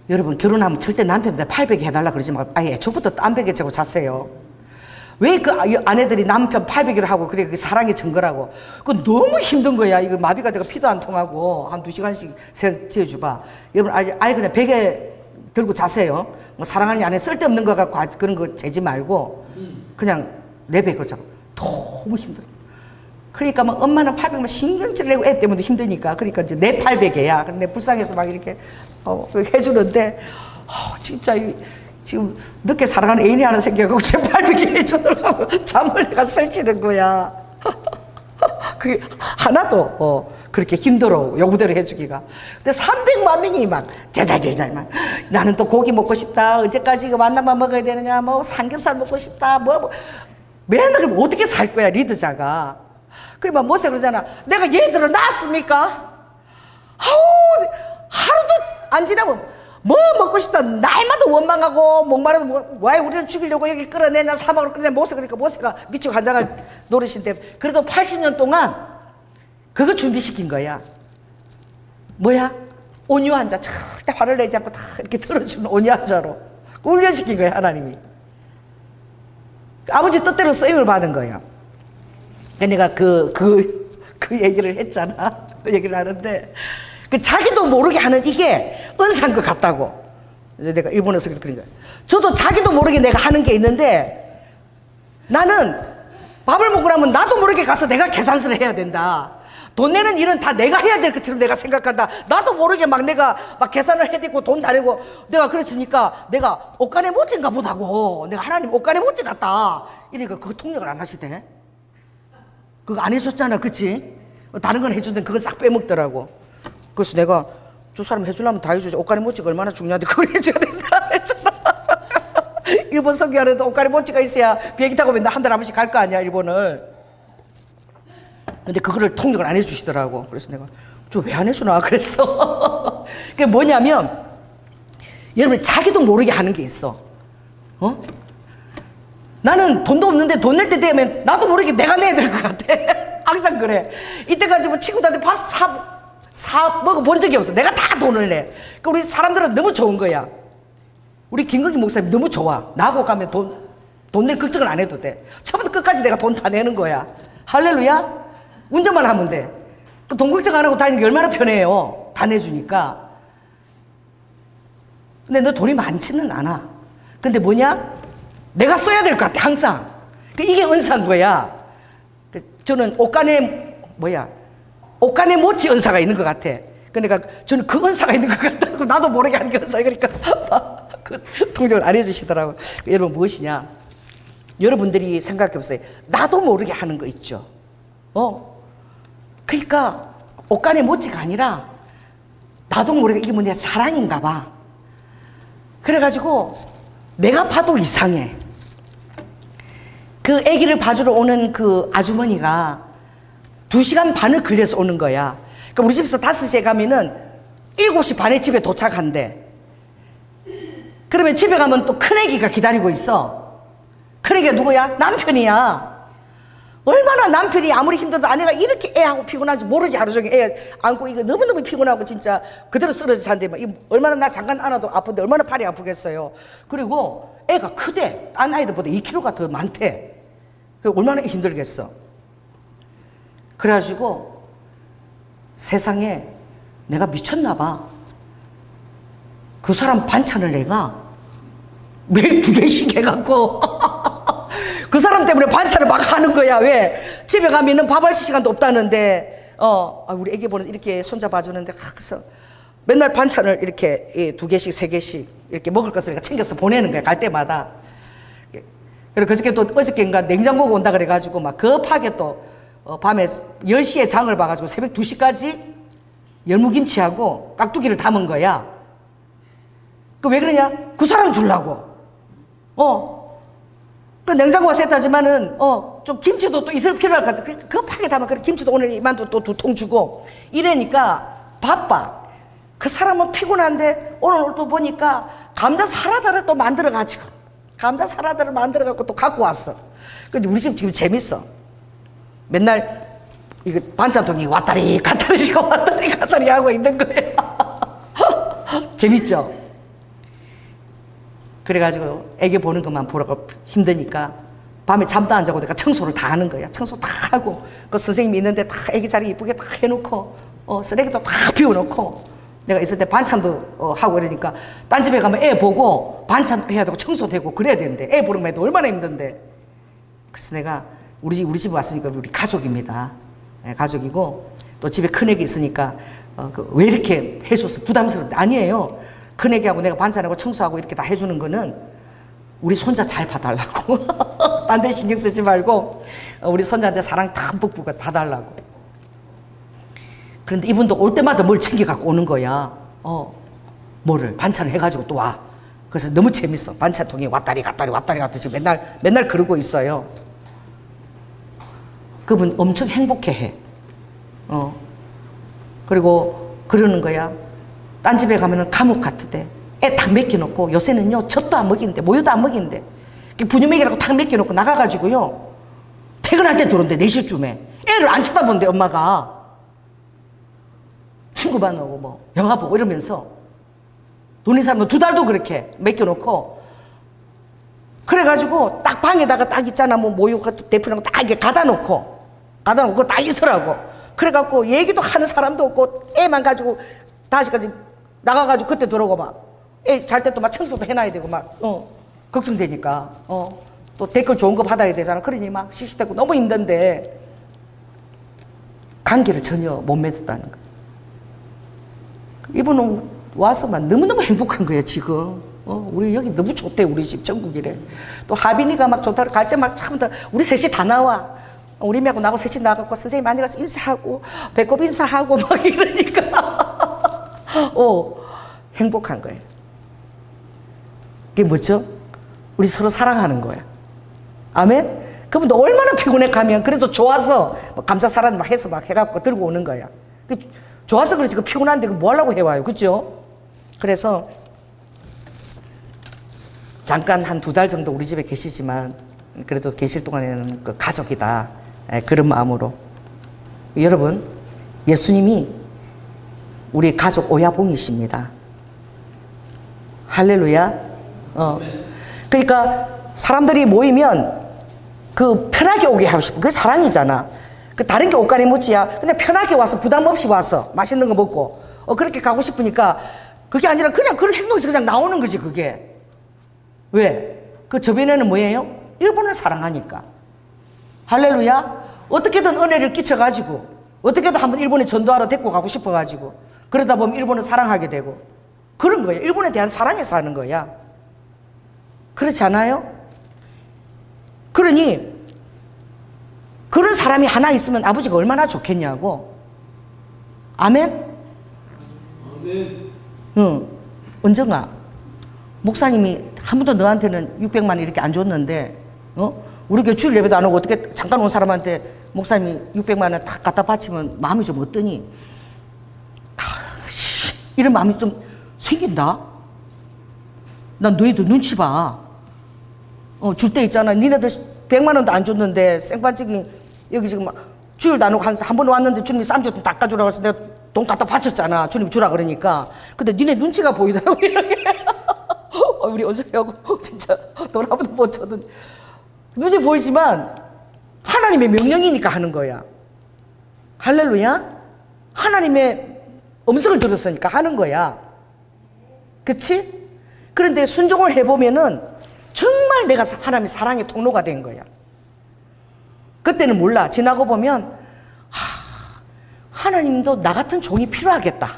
여러분 결혼하면 절대 남편한테 800개 해달라 그러지 말고 아예 애초부터 안 100개 차고 잤어요. 왜 그 아내들이 남편 800개를 하고 그래 그 사랑의 증거라고. 그 너무 힘든 거야. 이거 마비가 되고 피도 안 통하고 한 2시간씩 재워줘봐. 여러분 아예 그냥 베개 들고 자세요. 뭐 사랑하는 안에 쓸데없는 거 갖고 그런 거 재지 말고 그냥 내뱉고 너무 힘들어. 그러니까 막 엄마는 800만 신경질 내고 애 때문에 힘드니까 그러니까 이제 내 800개야. 근데 불쌍해서 막 이렇게 해주는데 진짜 지금 늦게 사랑하는 애인이 하나 생겨갖고 제 800개 해주더라고. 잠을 내가 설치는 거야. 그게 하나도 그렇게 힘들어 요구대로 해주기가. 근데 300만 명이 막 제잘제잘 막 나는 또 고기 먹고 싶다. 언제까지 이거 만나만 먹어야 되느냐. 뭐 삼겹살 먹고 싶다. 뭐 맨날 그럼 어떻게 살 거야 리더자가. 그러면 뭐세 그러잖아. 내가 얘들을 낳았습니까? 아우 하루도 안 지나면 뭐 먹고 싶다. 날마다 원망하고 목마르도 왜 우리를 죽이려고 여기 끌어내냐 사막으로 끌어내. 모세 그러니까 모세가 미치고 간장을 노릇인데 그래도 80년 동안 그거 준비시킨 거야. 뭐야? 온유한 자. 절대 화를 내지 않고 다 이렇게 들어주는 온유한 자로 훈련시킨 거야 하나님이. 아버지 뜻대로 쓰임을 받은 거야. 내가 그 얘기를 했잖아. 그 얘기를 하는데 자기도 모르게 하는 이게 은사인 것 같다고. 이제 내가 일본에서 그런 거야. 저도 자기도 모르게 내가 하는 게 있는데 나는 밥을 먹고 나면 나도 모르게 가서 내가 계산서를 해야 된다. 돈 내는 일은 다 내가 해야 될 것처럼 내가 생각한다. 나도 모르게 막 내가 막 계산을 해대고 돈 다 내고 내가 그랬으니까 내가 옷간에 못진가 보다고. 내가 하나님 옷간에 못지 같다. 이러니까 그거 통역을 안 하시대. 그거 안 해줬잖아. 그치? 다른 건 해주던데 그걸 싹 빼먹더라고. 그래서 내가 저 사람 해주려면 다 해주지. 옷간에 못지가 얼마나 중요한데 그걸 해줘야 된다. 해주라. 일본 선교하는데 옷간에 못지가 있어야 비행기 타고 맨날 한 달에 한 번씩 갈 거 아니야 일본을. 근데 그거를 통역을 안 해주시더라고. 그래서 내가 저 왜 안 해주나 그랬어. 그게 뭐냐면 여러분 자기도 모르게 하는 게 있어. 나는 돈도 없는데 돈 낼 때 되면 나도 모르게 내가 내야 될 것 같아. 항상 그래. 이때까지 뭐 친구들한테 밥 사 먹어본 적이 없어. 내가 다 돈을 내. 그러니까 우리 사람들은 너무 좋은 거야. 우리 김건기 목사님 너무 좋아. 나하고 가면 돈 낼 걱정을 안 해도 돼. 처음부터 끝까지 내가 돈 다 내는 거야. 할렐루야. 운전만 하면 돼. 돈 걱정 안 하고 다니는 게 얼마나 편해요. 다 내주니까. 근데 너 돈이 많지는 않아. 근데 뭐냐? 내가 써야 될 것 같아 항상. 이게 은사인 거야. 저는 옷간에 못지 은사가 있는 것 같아. 그러니까 저는 그 은사가 있는 것 같다고. 나도 모르게 하는 게 은사. 그러니까 그 통역을 안 해주시더라고요. 여러분 무엇이냐? 여러분들이 생각해 보세요. 나도 모르게 하는 거 있죠. 그러니까 옷간에 못지가 아니라 나도 모르게 이게 뭐냐 사랑인가 봐. 그래가지고 내가 봐도 이상해. 그 아기를 봐주러 오는 그 아주머니가 2시간 반을 걸려서 오는 거야. 그러니까 우리 집에서 5시에 가면은 7시 반에 집에 도착한대. 그러면 집에 가면 또 큰아기가 기다리고 있어. 큰아기가 누구야? 남편이야. 얼마나 남편이 아무리 힘들어도 아내가 이렇게 애하고 피곤한지 모르지. 하루 종일 애 안고 이거 너무너무 피곤하고 진짜 그대로 쓰러져 잔대. 얼마나 나 잠깐 안아도 아픈데 얼마나 팔이 아프겠어요. 그리고 애가 크대. 딴 아이들보다 2kg가 더 많대. 얼마나 힘들겠어. 그래가지고 세상에 내가 미쳤나 봐. 그 사람 반찬을 내가 매일 2개씩 해갖고 그 사람 때문에 반찬을 막 하는 거야. 왜? 집에 가면은 밥할 시간도 없다는데 우리 애기 보는 이렇게 손자 봐주는데 그래서 맨날 반찬을 이렇게 2개씩 3개씩 이렇게 먹을 것을 챙겨서 보내는 거야. 갈 때마다. 그리고 그저께 또 어저께인가 냉장고가 온다 그래가지고 막 급하게 또 밤에 10시에 장을 봐가지고 새벽 2시까지 열무김치하고 깍두기를 담은 거야. 그 왜 그러냐? 그 사람 주려고. 그 냉장고가 셌다지만은 좀 김치도 또 있을 필요할 것 같아. 급하게 담아. 그래 김치도 오늘 이만두 또 2통 주고 이러니까 바빠. 그 사람은 피곤한데 오늘 또 보니까 감자 사라다를 또 만들어가지고 감자 사라다를 만들어갖고 또 갖고 왔어. 근데 우리 집 지금 재밌어. 맨날 이거 반찬통이 왔다리 갔다리 왔다리 갔다리 하고 있는 거예요. 재밌죠? 그래가지고 애기 보는 것만 보러가 힘드니까 밤에 잠도 안 자고 내가 청소를 다 하는 거야. 청소 다 하고 그 선생님이 있는데 다 애기 자리 이쁘게 다 해놓고 쓰레기도 다 비워놓고 내가 있을 때 반찬도 하고 이러니까 딴 집에 가면 애 보고 반찬도 해야 되고 청소도 되고 그래야 되는데 애 보는 거 해도 얼마나 힘든데. 그래서 내가 우리 집에 왔으니까 우리 가족입니다. 네, 가족이고 또 집에 큰애기 있으니까 왜 이렇게 해줘서 부담스러운데 아니에요. 큰애기하고 내가 반찬하고 청소하고 이렇게 다 해주는 거는 우리 손자 잘 봐달라고. 딴 데 신경 쓰지 말고 우리 손자한테 사랑 듬뿍 봐달라고. 그런데 이분도 올 때마다 뭘 챙겨 갖고 오는 거야. 뭐를 반찬을 해가지고 또 와. 그래서 너무 재밌어. 반찬통이 왔다리 갔다리 왔다리 갔다리 맨날 그러고 있어요. 그분 엄청 행복해해. 그리고 그러는 거야. 딴 집에 가면은 감옥 같으대. 애 탁 맡겨놓고 요새는요 젖도 안 먹인대, 모유도 안 먹인대. 분유먹이라고 탁 맡겨놓고 나가가지고요 퇴근할 때 들어온대. 4시쯤에 애를 안 쳐다본대. 엄마가 친구 만나고 뭐 영화 보고 이러면서 돈이 살면 2달도 그렇게 맡겨놓고 그래가지고 딱 방에다가 딱 있잖아. 뭐 모유 대표랑 딱 이렇게 가다 놓고 그거 딱 있으라고. 그래갖고 얘기도 하는 사람도 없고 애만 가지고 5시까지 나가가지고 그때 들어오고 막 애 잘 때 또 막 청소도 해놔야 되고 막 걱정되니까 또 댓글 좋은 거 받아야 되잖아. 그러니 막 시시되고 너무 힘든데 관계를 전혀 못 맺었다는 거야. 이분은 와서만 너무너무 행복한 거예요 지금. 우리 여기 너무 좋대. 우리 집 전국이래. 또 하빈이가 막 좋다 갈 때 막 참 우리 셋이 다 나와. 우리 매하고 나하고 셋이 나가고 선생님 많이 가서 인사하고 배꼽 인사하고 막 이러니까 행복한 거예요. 그게 뭐죠? 우리 서로 사랑하는 거야. 아멘? 그분도 얼마나 피곤해 가면 그래도 좋아서 뭐 감자 사라다 막 해서 막 해갖고 들고 오는 거야. 좋아서 그렇지. 그 피곤한데 뭐 하려고 해와요. 그죠? 그래서 잠깐 한 2달 정도 우리 집에 계시지만 그래도 계실 동안에는 그 가족이다. 그런 마음으로. 여러분, 예수님이 우리 가족 오야봉이십니다. 할렐루야. 그러니까 사람들이 모이면 그 편하게 오게 하고 싶어. 그게 사랑이잖아. 그 다른 게 옷가리 묻지야. 그냥 편하게 와서 부담 없이 와서 맛있는 거 먹고 그렇게 가고 싶으니까 그게 아니라 그냥 그런 행동에서 그냥 나오는 거지 그게. 왜? 그 저변에는 뭐예요? 일본을 사랑하니까. 할렐루야. 어떻게든 은혜를 끼쳐가지고 어떻게든 한번 일본에 전도하러 데리고 가고 싶어가지고 그러다 보면 일본을 사랑하게 되고 그런 거예요. 일본에 대한 사랑에서 하는 거야. 그렇지 않아요? 그러니 그런 사람이 하나 있으면 아버지가 얼마나 좋겠냐고. 아멘? 아멘. 응. 은정아, 목사님이 한 번도 너한테는 600만 원 이렇게 안 줬는데 우리 교회 주일 예배도 안 오고 어떻게 잠깐 온 사람한테 목사님이 600만 원 다 갖다 바치면 마음이 좀 어떠니? 이런 마음이 좀 생긴다? 난 너희도 눈치 봐. 줄 때 있잖아. 니네들 100만 원도 안 줬는데 생반짝이 여기 지금 막 주일도 안 오고 한 번 왔는데 주님이 쌈주 좀 닦아주라고 해서 내가 돈 갖다 바쳤잖아. 주님 주라 그러니까. 근데 니네 눈치가 보이더라고. 이렇게. 우리 어저께하고 진짜 돈 한 번도 못 쳐도 눈치 보이지만 하나님의 명령이니까 하는 거야. 할렐루야. 하나님의 음성을 들었으니까 하는 거야. 그치? 그런데 순종을 해보면은 정말 내가 하나님의 사랑의 통로가 된 거야. 그때는 몰라. 지나고 보면 하나님도 나 같은 종이 필요하겠다.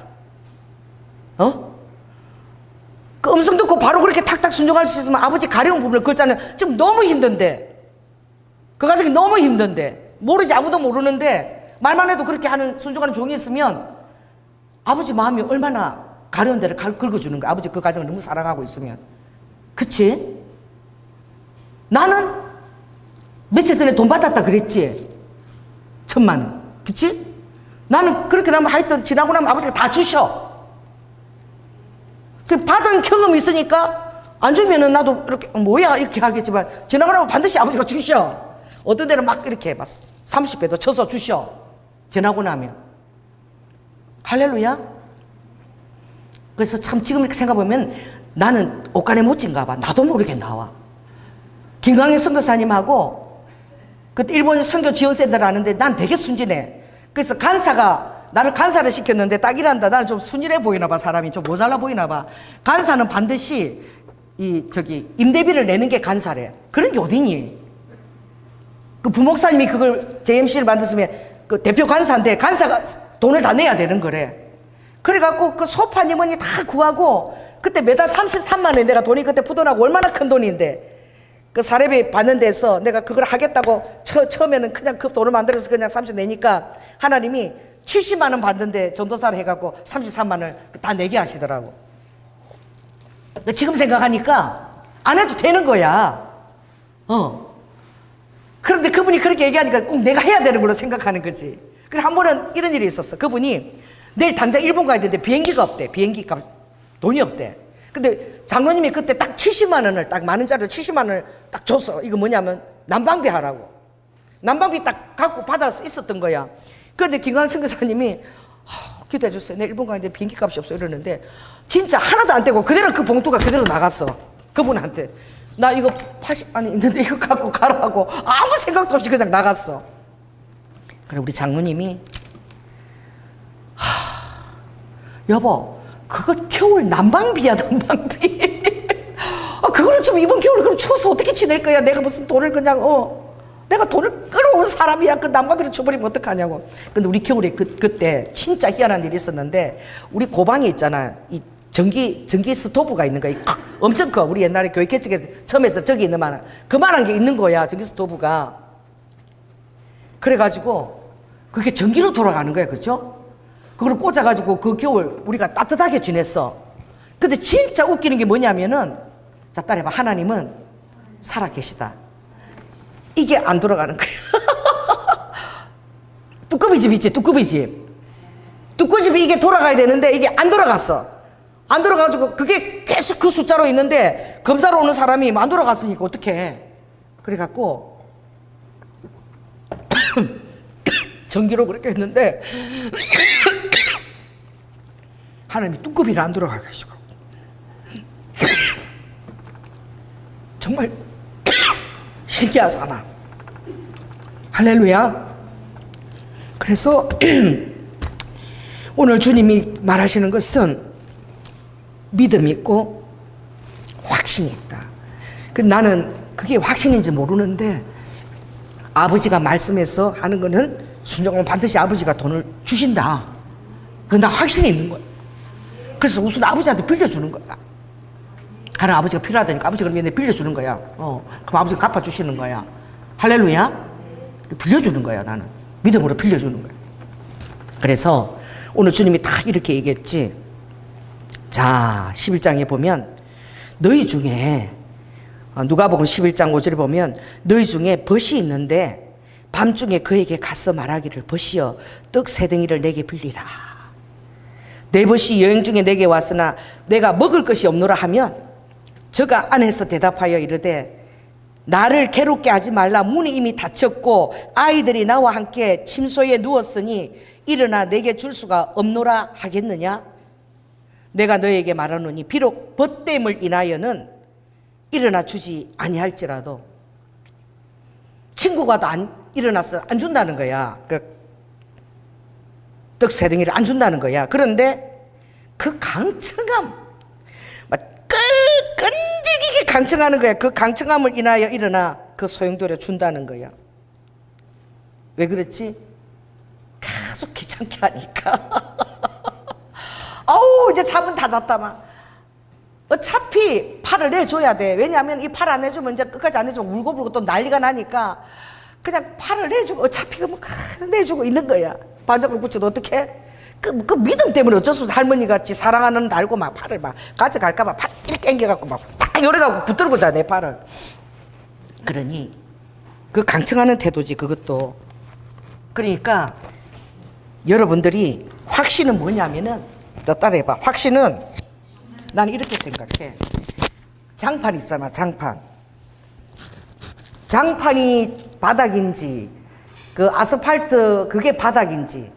그 음성 듣고 바로 그렇게 탁탁 순종할 수 있으면 아버지 가려운 부분을 긁자는 지금 너무 힘든데, 그 가정이 너무 힘든데, 모르지, 아무도 모르는데 말만 해도 그렇게 하는 순종하는 종이 있으면 아버지 마음이 얼마나 가려운 데를 긁어주는 거야. 아버지 그 가정을 너무 사랑하고 있으면. 그치? 나는 며칠 전에 돈 받았다 그랬지? 1,000,000원. 그치? 나는 그렇게 나면 하여튼 지나고 나면 아버지가 다 주셔. 그 받은 경험이 있으니까 안 주면은 나도 이렇게 뭐야 이렇게 하겠지만 지나고 나면 반드시 아버지가 주셔. 어떤 데는 막 이렇게 막 30배도 쳐서 주셔. 지나고 나면. 할렐루야. 그래서 참 지금 이렇게 생각해보면 나는 옷간에 못진가 봐. 나도 모르게 나와. 김광희 선교사님하고 그때 일본 선교 지원센터를 하는데 난 되게 순진해. 그래서 간사가 나를 간사를 시켰는데 딱 일한다. 나는 좀 순진해 보이나 봐. 사람이 좀 모자라 보이나 봐. 간사는 반드시 임대비를 내는 게 간사래. 그런 게 어디니? 그 부목사님이 그걸 JMC를 만들었으면 그 대표 간사인데 간사가 돈을 다 내야 되는 거래. 그래갖고 그 소파님은 다 구하고 그때 매달 33만 원 내가 돈이 그때 푸돈하고 얼마나 큰 돈인데 그 사례비 받는 데서 내가 그걸 하겠다고 처음에는 그냥 그 돈을 만들어서 그냥 30 내니까 하나님이 70만 원 받는데 전도사를 해갖고 33만 원을 다 내게 하시더라고. 지금 생각하니까 안 해도 되는 거야. 그런데 그분이 그렇게 얘기하니까 꼭 내가 해야 되는 걸로 생각하는 거지. 그래 한 번은 이런 일이 있었어. 그분이 내일 당장 일본 가야 되는데 비행기가 없대. 비행기 값 돈이 없대. 근데 장로님이 그때 딱 70만 원을 딱 10,000원짜리 70만 원을 딱 줬어. 이거 뭐냐면 난방비 하라고. 난방비 딱 갖고 받아 있었던 거야. 그런데 김광 선교사님이 기도해 주세요. 내일 일본 가는데 비행기 값이 없어 이러는데 진짜 하나도 안 떼고 그대로 그 봉투가 그대로 나갔어. 그분한테. 나 이거 80만 있는데 이거 갖고 가라고 아무 생각도 없이 그냥 나갔어. 그래 우리 장로님이 여보 그거 겨울 난방비야 난방비. 그거를 좀 이번 겨울에 그럼 추워서 어떻게 지낼 거야. 내가 무슨 돈을 그냥 내가 돈을 끌어온 사람이야. 그 난방비를 줘버리면 어떡하냐고. 근데 우리 겨울에 그때 진짜 희한한 일이 있었는데 우리 고방에 있잖아 이 전기 스토브가 있는 거야. 엄청 커. 우리 옛날에 교회 개척에서 처음에서 저기 있는 그만한 게 있는 거야. 전기 스토브가. 그래가지고 그게 전기로 돌아가는 거야. 그죠? 그걸 꽂아가지고 그 겨울 우리가 따뜻하게 지냈어. 근데 진짜 웃기는 게 뭐냐면은 자 따라해봐. 하나님은 살아계시다. 이게 안 돌아가는 거야. 뚜꺼비 집 있지? 뚜꺼비 집. 뚜꺼비 집이 이게 돌아가야 되는데 이게 안 돌아갔어. 안 돌아가가지고 그게 계속 그 숫자로 있는데 검사로 오는 사람이 안 돌아갔으니까 어떡해. 그래갖고 전기로 그렇게 했는데 하나님이 뚜꺼비를 안 돌아가게 하시고 정말 신기하잖아. 할렐루야. 그래서 오늘 주님이 말하시는 것은 믿음이 있고 확신이 있다. 나는 그게 확신인지 모르는데 아버지가 말씀해서 하는 거는 순종하면 반드시 아버지가 돈을 주신다. 나 확신이 있는 거야. 그래서 우선 아버지한테 빌려주는 거야. 하나 아버지가 필요하다니까 아버지가 그러면 빌려주는 거야. 그럼 아버지가 갚아주시는 거야. 할렐루야. 빌려주는 거야. 나는 믿음으로 빌려주는 거야. 그래서 오늘 주님이 딱 이렇게 얘기했지. 자 11장에 보면 너희 중에 누가복음 11장 5절에 보면 너희 중에 벗이 있는데 밤중에 그에게 가서 말하기를 벗이여 떡 3덩이를 내게 빌리라. 내 벗이 여행 중에 내게 왔으나 내가 먹을 것이 없노라 하면 저가 안에서 대답하여 이르되 나를 괴롭게 하지 말라. 문이 이미 닫혔고 아이들이 나와 함께 침소에 누웠으니 일어나 내게 줄 수가 없노라 하겠느냐? 내가 너에게 말하노니 비록 벗됨을 인하여는 일어나 주지 아니할지라도. 친구가 또 안 일어나서 안 준다는 거야. 떡 세 덩이를 안 준다는 거야. 그런데 그 강청함, 막 끈질기게 강청하는 거야. 그 강청함을 인하여 일어나 그 소용돌이 준다는 거야. 왜 그렇지? 계속 귀찮게 하니까. 아우, 이제 잠은 다 잤다만. 어차피 팔을 내줘야 돼. 왜냐하면 이 팔 안 내주면 이제 끝까지 안 내주면 울고불고 또 난리가 나니까 그냥 팔을 내주고 어차피 내주고 있는 거야. 반짝을 붙여도 어떡해? 그 믿음 때문에 어쩔 수 없어. 할머니 같이 사랑하는 날 알고 막 팔을 막 가져갈까봐 팔 이렇게 땡겨갖고 막 딱 요래갖고 붙들고 자, 내 팔을. 그러니 그 강청하는 태도지, 그것도. 그러니까 여러분들이 확신은 뭐냐면은, 너 따라해봐. 확신은 나는 이렇게 생각해. 장판 있잖아, 장판. 장판이 바닥인지 그 아스팔트 그게 바닥인지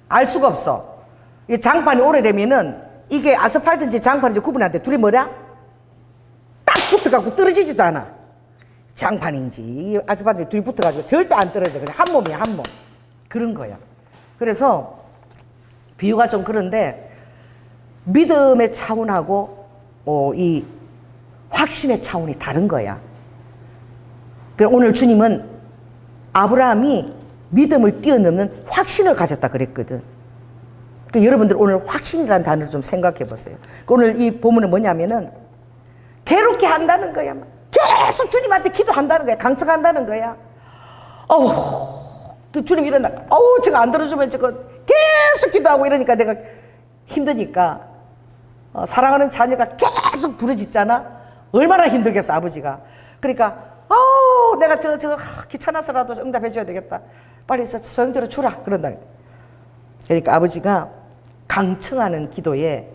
알 수가 없어. 이 장판이 오래되면은 이게 아스팔트인지 장판인지 구분이 안 돼. 둘이 뭐야? 딱 붙어갖고 떨어지지도 않아. 장판인지 아스팔트인지 둘이 붙어가지고 절대 안 떨어져. 그냥 한 몸이야, 한 몸. 그런 거야. 그래서 비유가 좀 그런데 믿음의 차원하고 이 확신의 차원이 다른 거야. 오늘 주님은 아브라함이 믿음을 뛰어넘는 확신을 가졌다 그랬거든. 그러니까 여러분들 오늘 확신이라는 단어를 좀 생각해 보세요. 오늘 이 본문은 뭐냐면은 괴롭게 한다는 거야. 계속 주님한테 기도한다는 거야. 강청한다는 거야. 그 주님 이런다. 제가 안 들어주면 저거 계속 기도하고 이러니까 내가 힘드니까 사랑하는 자녀가 계속 부르짖잖아. 얼마나 힘들겠어, 아버지가. 그러니까 내가 저거 귀찮아서라도 응답해 줘야 되겠다. 빨리 저 소용돌이 주라. 그런다. 그러니까 아버지가 강청하는 기도에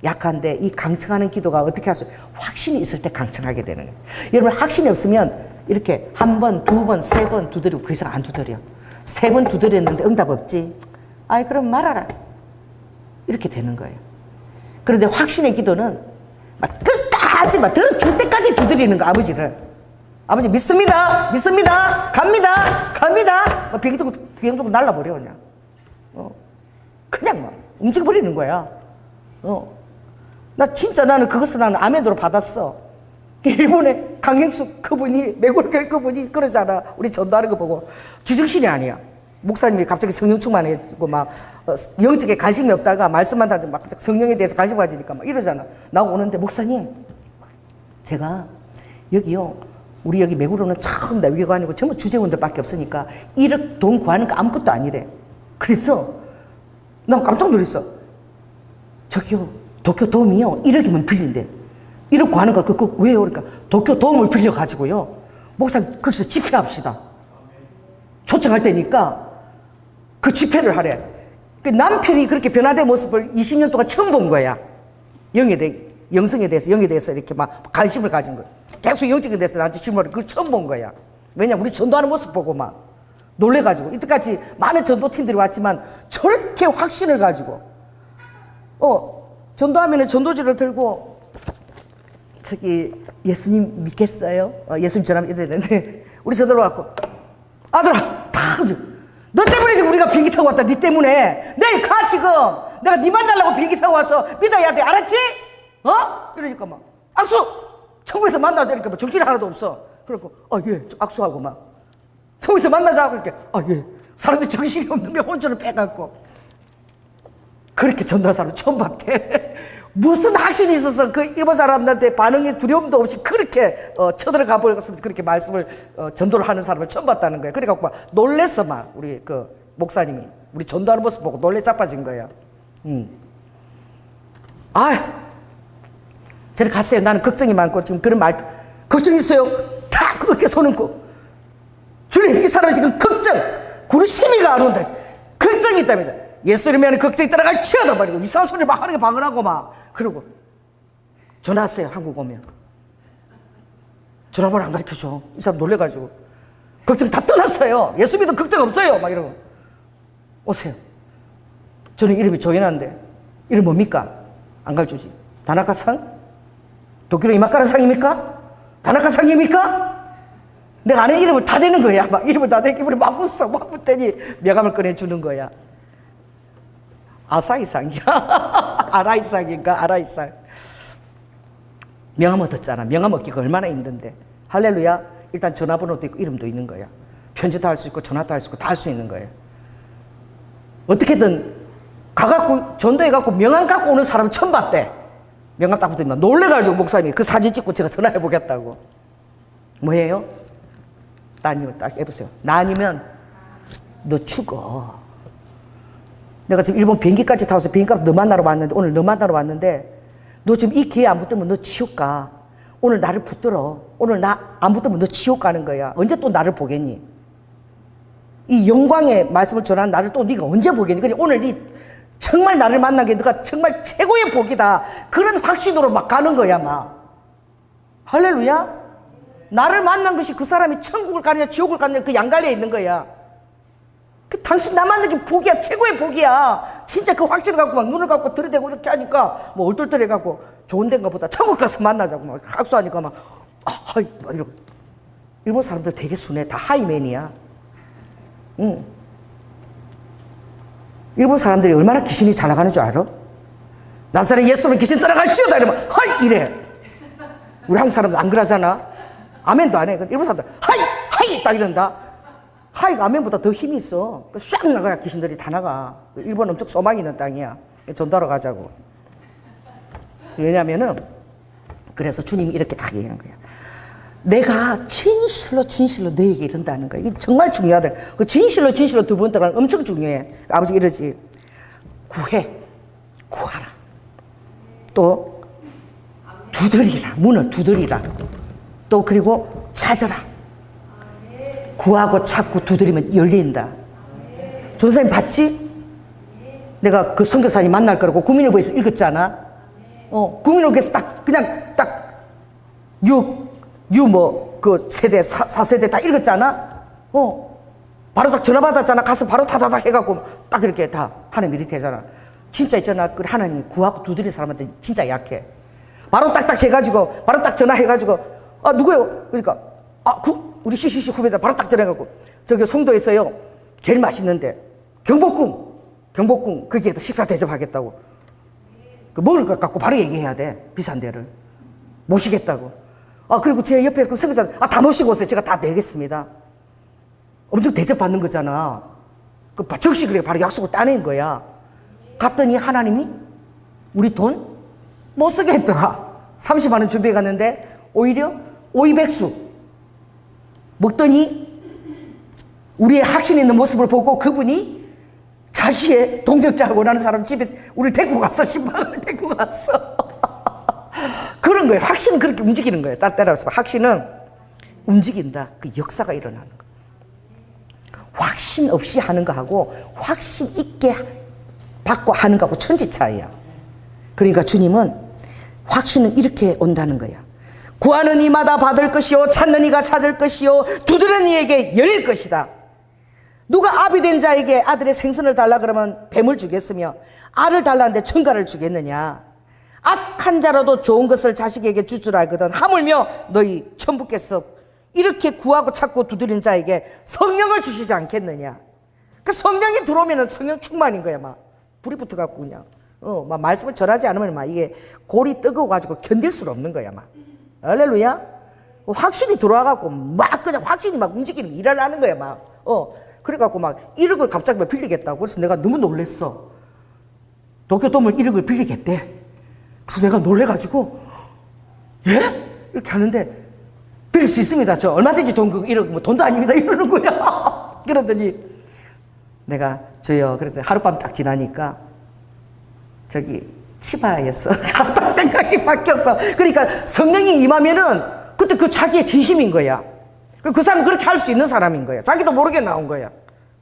약한데, 이 강청하는 기도가 어떻게 하세요? 확신이 있을 때 강청하게 되는 거예요. 여러분, 확신이 없으면 이렇게 한 번, 두 번, 세 번 두드리고 그 이상 안 두드려. 세 번 두드렸는데 응답 없지? 그럼 말아라. 이렇게 되는 거예요. 그런데 확신의 기도는 막 끝까지 막 들어줄 때까지 두드리는 거, 아버지를. 아버지 믿습니다. 믿습니다. 갑니다. 갑니다. 비행기 타고 날라버려, 그냥. 그냥 막 움직여버리는 거야. 나는 그것을 나는 아멘으로 받았어. 일본의 강행숙 그분이, 매골교회 그분이 그러잖아. 우리 전도하는 거 보고. 지정신이 아니야. 목사님이 갑자기 성령 충만해지고 막 영적에 관심이 없다가 말씀만 하는데 막 성령에 대해서 관심 가지니까 막 이러잖아. 나오고 오는데, 목사님, 제가 여기요, 우리 여기 매구로는 처음 나 외교가 아니고 전부 주재원들밖에 없으니까 1억 돈 구하는 거 아무것도 아니래. 그래서 나 깜짝 놀랐어. 저기요, 도쿄 도움이요 1억이면 빌린대. 1억 구하는 거 그거 왜요? 그러니까 도쿄 도움을 빌려가지고요, 목사님 거기서 집회합시다. 초청할 때니까 그 집회를 하래. 그 남편이 그렇게 변화된 모습을 20년 동안 처음 본 거야. 영성에 대해서, 영에 대해서 이렇게 막 관심을 가진 거야. 계속 영적에 대해서 나한테 질문을, 그걸 처음 본 거야. 왜냐면 우리 전도하는 모습 보고 막 놀래가지고. 이때까지 많은 전도팀들이 왔지만 저렇게 확신을 가지고 전도하면은 전도지를 들고, 저기 예수님 믿겠어요? 예수님 전하면 이랬는데 우리 전도로 왔고, 아들아, 너 때문에 지금 우리가 비행기 타고 왔다. 네 때문에. 내일 가, 지금. 내가 네 만나려고 비행기 타고 와서 믿어야 돼. 알았지? 이러니까 막 악수! 천국에서 만나자. 이러니까 막 정신이 하나도 없어. 그러고 예, 악수하고 막 천국에서 만나자. 그러니까 예. 사람들이 정신이 없는 게 혼쭐을 빼갖고. 그렇게 전도한 사람 처음 봤대. 무슨 확신이 있어서 그 일본 사람들한테 반응이 두려움도 없이 그렇게 쳐들어가 버려서 그렇게 말씀을 전도를 하는 사람을 처음 봤다는 거예요. 그러니까 막 놀랬어. 막 우리 그 목사님이 우리 전도하는 모습 보고 놀래 자빠진 거예요. 저리 갔어요. 나는 걱정이 많고 지금 그런 말 걱정 있어요. 다 그렇게 손얹고, 주님, 이 사람 지금 걱정, 구르시미가 안 온다. 걱정이 있답니다. 예수님에는 걱정이 따라갈 치어다 버리고 이상한 소리를 막 하는 게 방언하고 막 그러고. 전화하세요. 한국 오면 전화번호 안 가르쳐줘. 이 사람 놀래가지고. 걱정 다 떠났어요. 예수 믿어 걱정 없어요. 막 이러고. 오세요. 저는 이름이 조연한데, 이름 뭡니까? 안 가르쳐주지. 다나카상? 도쿄로 이마카라상입니까? 다나카상입니까? 내가 아는 이름을 다 대는 거야. 막 이름을 다 대기 부리 막 웃어. 막 웃더니 명함을 꺼내주는 거야. 아사히상이야. 아라이상인가? 아라이상. 명함 얻었잖아. 명함 얻기가 얼마나 힘든데. 할렐루야. 일단 전화번호도 있고 이름도 있는 거야. 편지도 할 수 있고 전화도 할 수 있고 다 할 수 있는 거야. 어떻게든 가갖고 전도해갖고 명함 갖고 오는 사람 처음 봤대. 명함 딱 붙으면 놀래가지고 목사님이 그 사진 찍고 제가 전화해보겠다고. 뭐예요? 따님을 딱 해보세요. 나 아니면 너 죽어. 내가 지금 일본 비행기까지 타고서 비행기값 너 만나러 왔는데, 오늘 너 만나러 왔는데, 너 지금 이 기회 안 붙으면 너 지옥 가. 오늘 나를 붙들어. 오늘 나 안 붙으면 너 지옥 가는 거야. 언제 또 나를 보겠니? 이 영광의 말씀을 전하는 나를 또 네가 언제 보겠니? 그래 오늘 네 정말 나를 만난 게 너가 정말 최고의 복이다. 그런 확신으로 막 가는 거야, 막. 할렐루야. 나를 만난 것이 그 사람이 천국을 가느냐 지옥을 가느냐 그 양갈래에 있는 거야. 그 당신 나 만난 게 복이야. 최고의 복이야. 진짜 그 확신을 갖고 막 눈을 갖고 들이대고 이렇게 하니까 뭐 얼떨떨해갖고 좋은 데인가 보다. 천국 가서 만나자고 막 학수하니까 막 하이 막 이러고. 일본 사람들 되게 순해. 다 하이맨이야. 응. 일본 사람들이 얼마나 귀신이 잘 나가는 줄 알아? 나사렛 예수는 귀신 따라갈지어다 이러면 하이 이래. 우리 한국 사람들 안 그러잖아. 아멘도 안 해. 일본 사람들 하이 하이 딱 이런다. 하이가 아멘보다 더 힘이 있어. 쫙 나가야 귀신들이 다 나가. 일본 엄청 소망이 있는 땅이야. 전도하러 가자고. 왜냐면은 그래서 주님이 이렇게 딱 얘기하는 거야. 내가 진실로 너에게 이른다는 거야. 이게 정말 중요하다. 그 진실로 두 번 들어가는 엄청 중요해. 아버지가 이러지. 구하라. 또 두드리라. 문을 두드리라. 또 그리고 찾아라. 구하고 찾고 두드리면 열린다. 전사님 봤지? 내가 그 선교사님 만날 거라고 국민일보에서 읽었잖아. 국민일보에서 딱 그냥 딱 그 세대 4세대 다 읽었잖아. 바로 딱 전화 받았잖아. 가서 바로 타다닥 해갖고 딱 이렇게 다 하나님 이렇게 되잖아. 진짜 있잖아. 그 하나님 구하고 두드리는 사람한테 진짜 약해. 바로 딱딱 해가지고 바로 딱 전화해가지고 누구요? 그러니까 우리 CCC 후배들 바로 딱 전화해갖고 저기 송도에서요 제일 맛있는데 경복궁 거기에다 식사 대접하겠다고. 그 먹을 것 갖고 바로 얘기해야 돼. 비싼 데를 모시겠다고. 그리고 제 옆에서 그 선교사 다 모시고 오세요. 제가 다 내겠습니다. 엄청 대접받는 거잖아. 그 즉시 그래 바로 약속을 따낸 거야. 갔더니 하나님이 우리 돈 못 쓰게 했더라. 30만 원 준비해 갔는데 오히려 오이백수 먹더니 우리의 확신 있는 모습을 보고 그분이 자기의 동력자하고 나는 사람 집에 우리를 데리고 갔어. 10만 원을 데리고 갔어. 그런 거예요. 확신은 그렇게 움직이는 거예요. 따라서 확신은 움직인다. 그 역사가 일어나는 거예요. 확신 없이 하는 거하고 확신 있게 받고 하는 거하고 천지 차이야. 그러니까 주님은 확신은 이렇게 온다는 거야. 구하는 이마다 받을 것이요 찾는 이가 찾을 것이요 두드리는 이에게 열릴 것이다. 누가 아비 된 자에게 아들의 생선을 달라 그러면 뱀을 주겠으며 알을 달라는데 청가를 주겠느냐. 악한 자라도 좋은 것을 자식에게 줄 줄 알거든 하물며 너희 천부께서 이렇게 구하고 찾고 두드린 자에게 성령을 주시지 않겠느냐. 그 성령이 들어오면 성령 충만인 거야. 막 불이 붙어갖고 그냥 막 말씀을 전하지 않으면 막 이게 골이 뜨거워가지고 견딜 수는 없는 거야. 막 할렐루야. 확신이 들어와갖고 막 그냥 확신이 막 움직이는 일을 하는 거야. 막 그래갖고 막 1억을 갑자기 막 빌리겠다고. 그래서 내가 너무 놀랬어. 도쿄돔을 1억을 빌리겠대. 그래서 내가 놀래가지고 예? 이렇게 하는데 빌릴 수 있습니다. 저 얼마든지 돈 1억 뭐 돈도 아닙니다. 이러는 거야. 그러더니 내가 저요. 그랬더니 하룻밤 딱 지나니까 저기 치바에서 갔다 생각이 바뀌었어. 그러니까 성령이 임하면은 그때 그 자기의 진심인 거야. 그 사람은 그렇게 할 수 있는 사람인 거야. 자기도 모르게 나온 거야.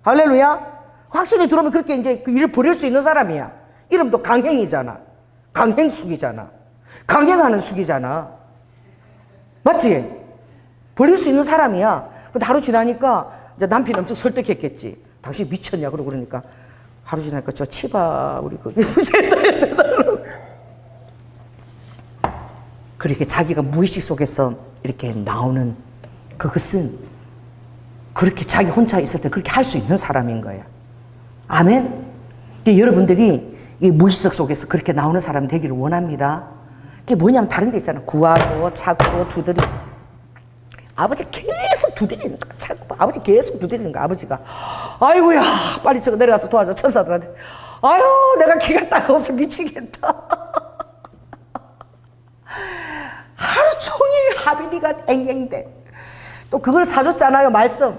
할렐루야. 확신이 들어오면 그렇게 이제 그 일을 벌일 수 있는 사람이야. 이름도 강행이잖아. 강행숙이잖아. 강행하는 숙이잖아. 맞지? 벌릴 수 있는 사람이야. 근데 하루 지나니까 이제 남편이 엄청 설득했겠지. 당신 미쳤냐 그러니까 하루 지나니까 저 치바 우리 거기 그렇게 자기가 무의식 속에서 이렇게 나오는 그것은 그렇게 자기 혼자 있을 때 그렇게 할 수 있는 사람인 거야. 아멘. 여러분들이 이 무의식 속에서 그렇게 나오는 사람 되기를 원합니다. 그게 뭐냐면 다른 데 있잖아. 구하고 찾고 두드리고. 아버지 계속 두드리는 거야. 찾고 아버지 계속 두드리는 거야. 아버지가 아이고야 빨리 저거 내려가서 도와줘 천사들한테. 아유 내가 기가 따가워서 미치겠다. 하루 종일 하빈이가 앵앵대. 또 그걸 사줬잖아요. 말씀.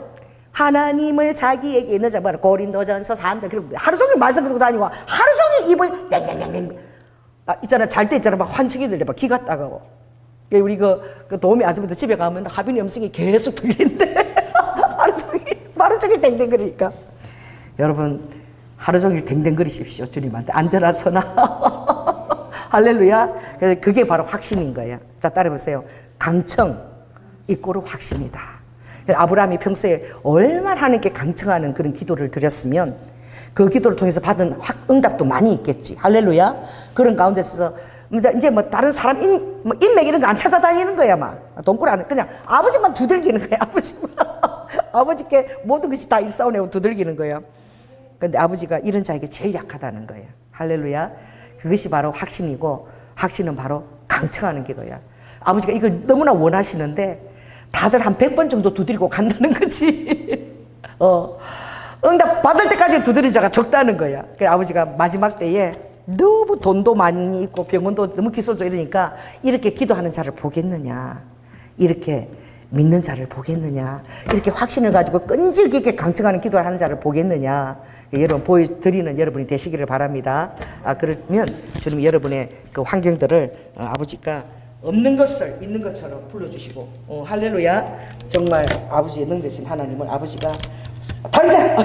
하나님을 자기에게 있는 자만 고린도전서 3장 그리고 하루 종일 말씀 들고 다니고 하루 종일 입을 땡땡땡땡. 있잖아 잘 때 있잖아 막 환청이 들려 막 기가 따가워. 우리 그 도우미 아줌마도 집에 가면 하빈이 음성이 계속 들린대. 하루 종일 땡땡거리니까. 여러분 하루 종일 땡땡거리십시오. 주님한테 앉아라서나. 할렐루야. 그게 바로 확신인 거예요. 자 따라해보세요. 강청 이꼬르 확신이다. 아브라함이 평소에 얼마나 하나님께 강청하는 그런 기도를 드렸으면 그 기도를 통해서 받은 응답도 많이 있겠지. 할렐루야. 그런 가운데서 이제 뭐 다른 사람 인맥 이런 거 안 찾아다니는 거야. 막 돈꾸리 안 그냥 아버지만 두들기는 거야. 아버지만 아버지께 모든 것이 다 일사원하고 두들기는 거야. 근데 아버지가 이런 자에게 제일 약하다는 거야. 할렐루야. 그것이 바로 확신이고 확신은 바로 강청하는 기도야. 아버지가 이걸 너무나 원하시는데 다들 한 100번 정도 두드리고 간다는 거지. 응답 받을 때까지 두드린 자가 적다는 거야. 그래서 아버지가 마지막 때에 너무 돈도 많이 있고 병원도 너무 기술적 이러니까 이렇게 기도하는 자를 보겠느냐, 이렇게 믿는 자를 보겠느냐, 이렇게 확신을 가지고 끈질기게 강청하는 기도를 하는 자를 보겠느냐, 여러분 보여드리는 여러분이 되시기를 바랍니다. 그러면 주님 여러분의 그 환경들을 아버지가 없는 것을 있는 것처럼 불러주시고, 할렐루야. 정말 아버지의 능되신 하나님을 아버지가 당장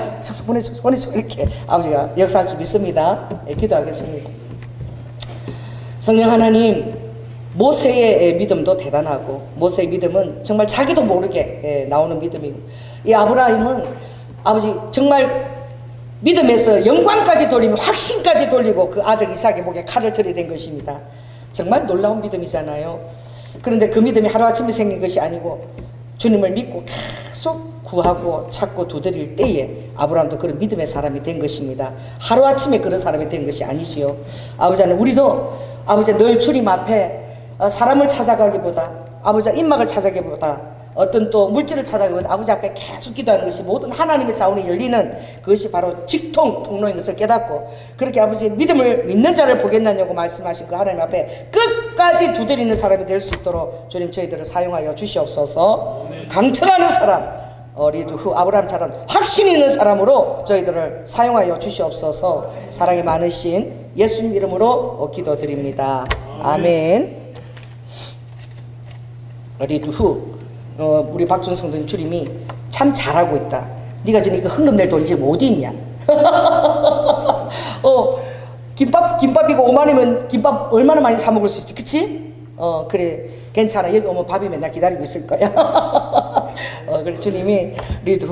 보내줘 이렇게 아버지가 역사할 줄 믿습니다. 기도하겠습니다. 성령 하나님, 모세의 믿음도 대단하고 모세의 믿음은 정말 자기도 모르게 나오는 믿음이고, 이 아브라함은 아버지 정말 믿음에서 영광까지 돌리며 확신까지 돌리고 그 아들 이삭의 목에 칼을 들이댄 것입니다. 정말 놀라운 믿음이잖아요. 그런데 그 믿음이 하루아침에 생긴 것이 아니고 주님을 믿고 계속 구하고 찾고 두드릴 때에 아브라함도 그런 믿음의 사람이 된 것입니다. 하루아침에 그런 사람이 된 것이 아니지요. 아버지는 우리도 아버지 늘 주님 앞에 사람을 찾아가기보다 아버지 입막을 찾아가기보다 어떤 또 물질을 찾아가기보다 아버지 앞에 계속 기도하는 것이 모든 하나님의 자원이 열리는 그것이 바로 직통 통로인 것을 깨닫고, 그렇게 아버지 믿음을 믿는 자를 보겠느냐고 말씀하신 그 하나님 앞에 끝까지 두드리는 사람이 될 수 있도록 주님 저희들을 사용하여 주시옵소서. 강청하는 사람, 리드후 아브라함처럼 확신 있는 사람으로 저희들을 사용하여 주시옵소서. 사랑이 많으신 예수님 이름으로 기도드립니다. 아멘. 리드후 우리 박준 성도님 주님이 참 잘하고 있다. 네가 지금 이거 헌금 낼 돈 지금 어디 있냐? 김밥이고 5만원이면 김밥 얼마나 많이 사 먹을 수 있지, 그치? 그래 괜찮아. 여기 오면 밥이 맨날 기다리고 있을 거야. 그래 주님이 리드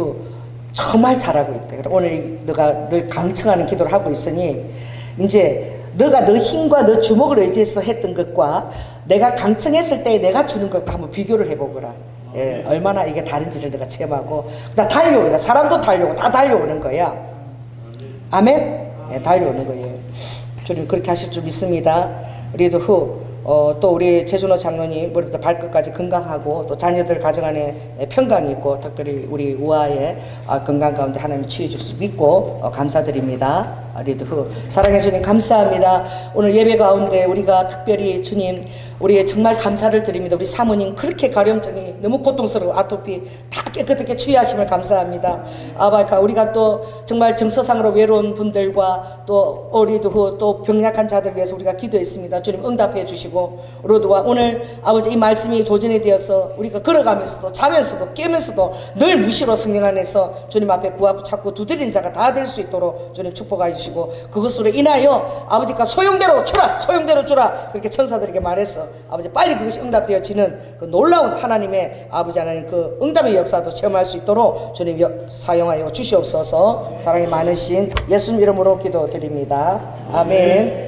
정말 잘하고 있다. 오늘 너가 늘 강청하는 기도를 하고 있으니 이제 너가 너 힘과 너 주먹을 의지해서 했던 것과 내가 강청했을 때 내가 주는 것과 한번 비교를 해보거라. 예, 얼마나 이게 다른지를 내가 체험하고 다 달려오는 거야. 사람도 달려오고 다 달려오는 거야. 아멘? 예, 달려오는 거예요. 주님 그렇게 하실 줄 믿습니다. 우리도 또 우리 재준호 장로님 머리부터 발끝까지 건강하고 또 자녀들 가정 안에 평강이 있고 특별히 우리 우아의 건강 가운데 하나님 치유해 줄 수 믿고 감사드립니다. 우리도 사랑해 주님 감사합니다. 오늘 예배 가운데 우리가 특별히 주님 우리 정말 감사를 드립니다. 우리 사모님 그렇게 가려움증이 너무 고통스러워 아토피 다 깨끗하게 치유하심을 감사합니다. 아바카 우리가 또 정말 정서상으로 외로운 분들과 또 우리도 또 병약한 자들 위해서 우리가 기도했습니다. 주님 응답해 주시고 로드와 오늘 아버지 이 말씀이 도전이 되어서 우리가 걸어가면서도 자면서도 깨면서도 늘 무시로 성령 안에서 주님 앞에 구하고 찾고 두드린 자가 다 될 수 있도록 주님 축복하여 주시옵소서. 것이고 그것으로 인하여 아버지가 소용대로 주라 소용대로 주라 그렇게 천사들에게 말해서 아버지 빨리 그것이 응답되어지는 그 놀라운 하나님의 아버지 하나님 그 응답의 역사도 체험할 수 있도록 주님 사용하여 주시옵소서. 사랑이 많으신 예수님 이름으로 기도드립니다. 아멘.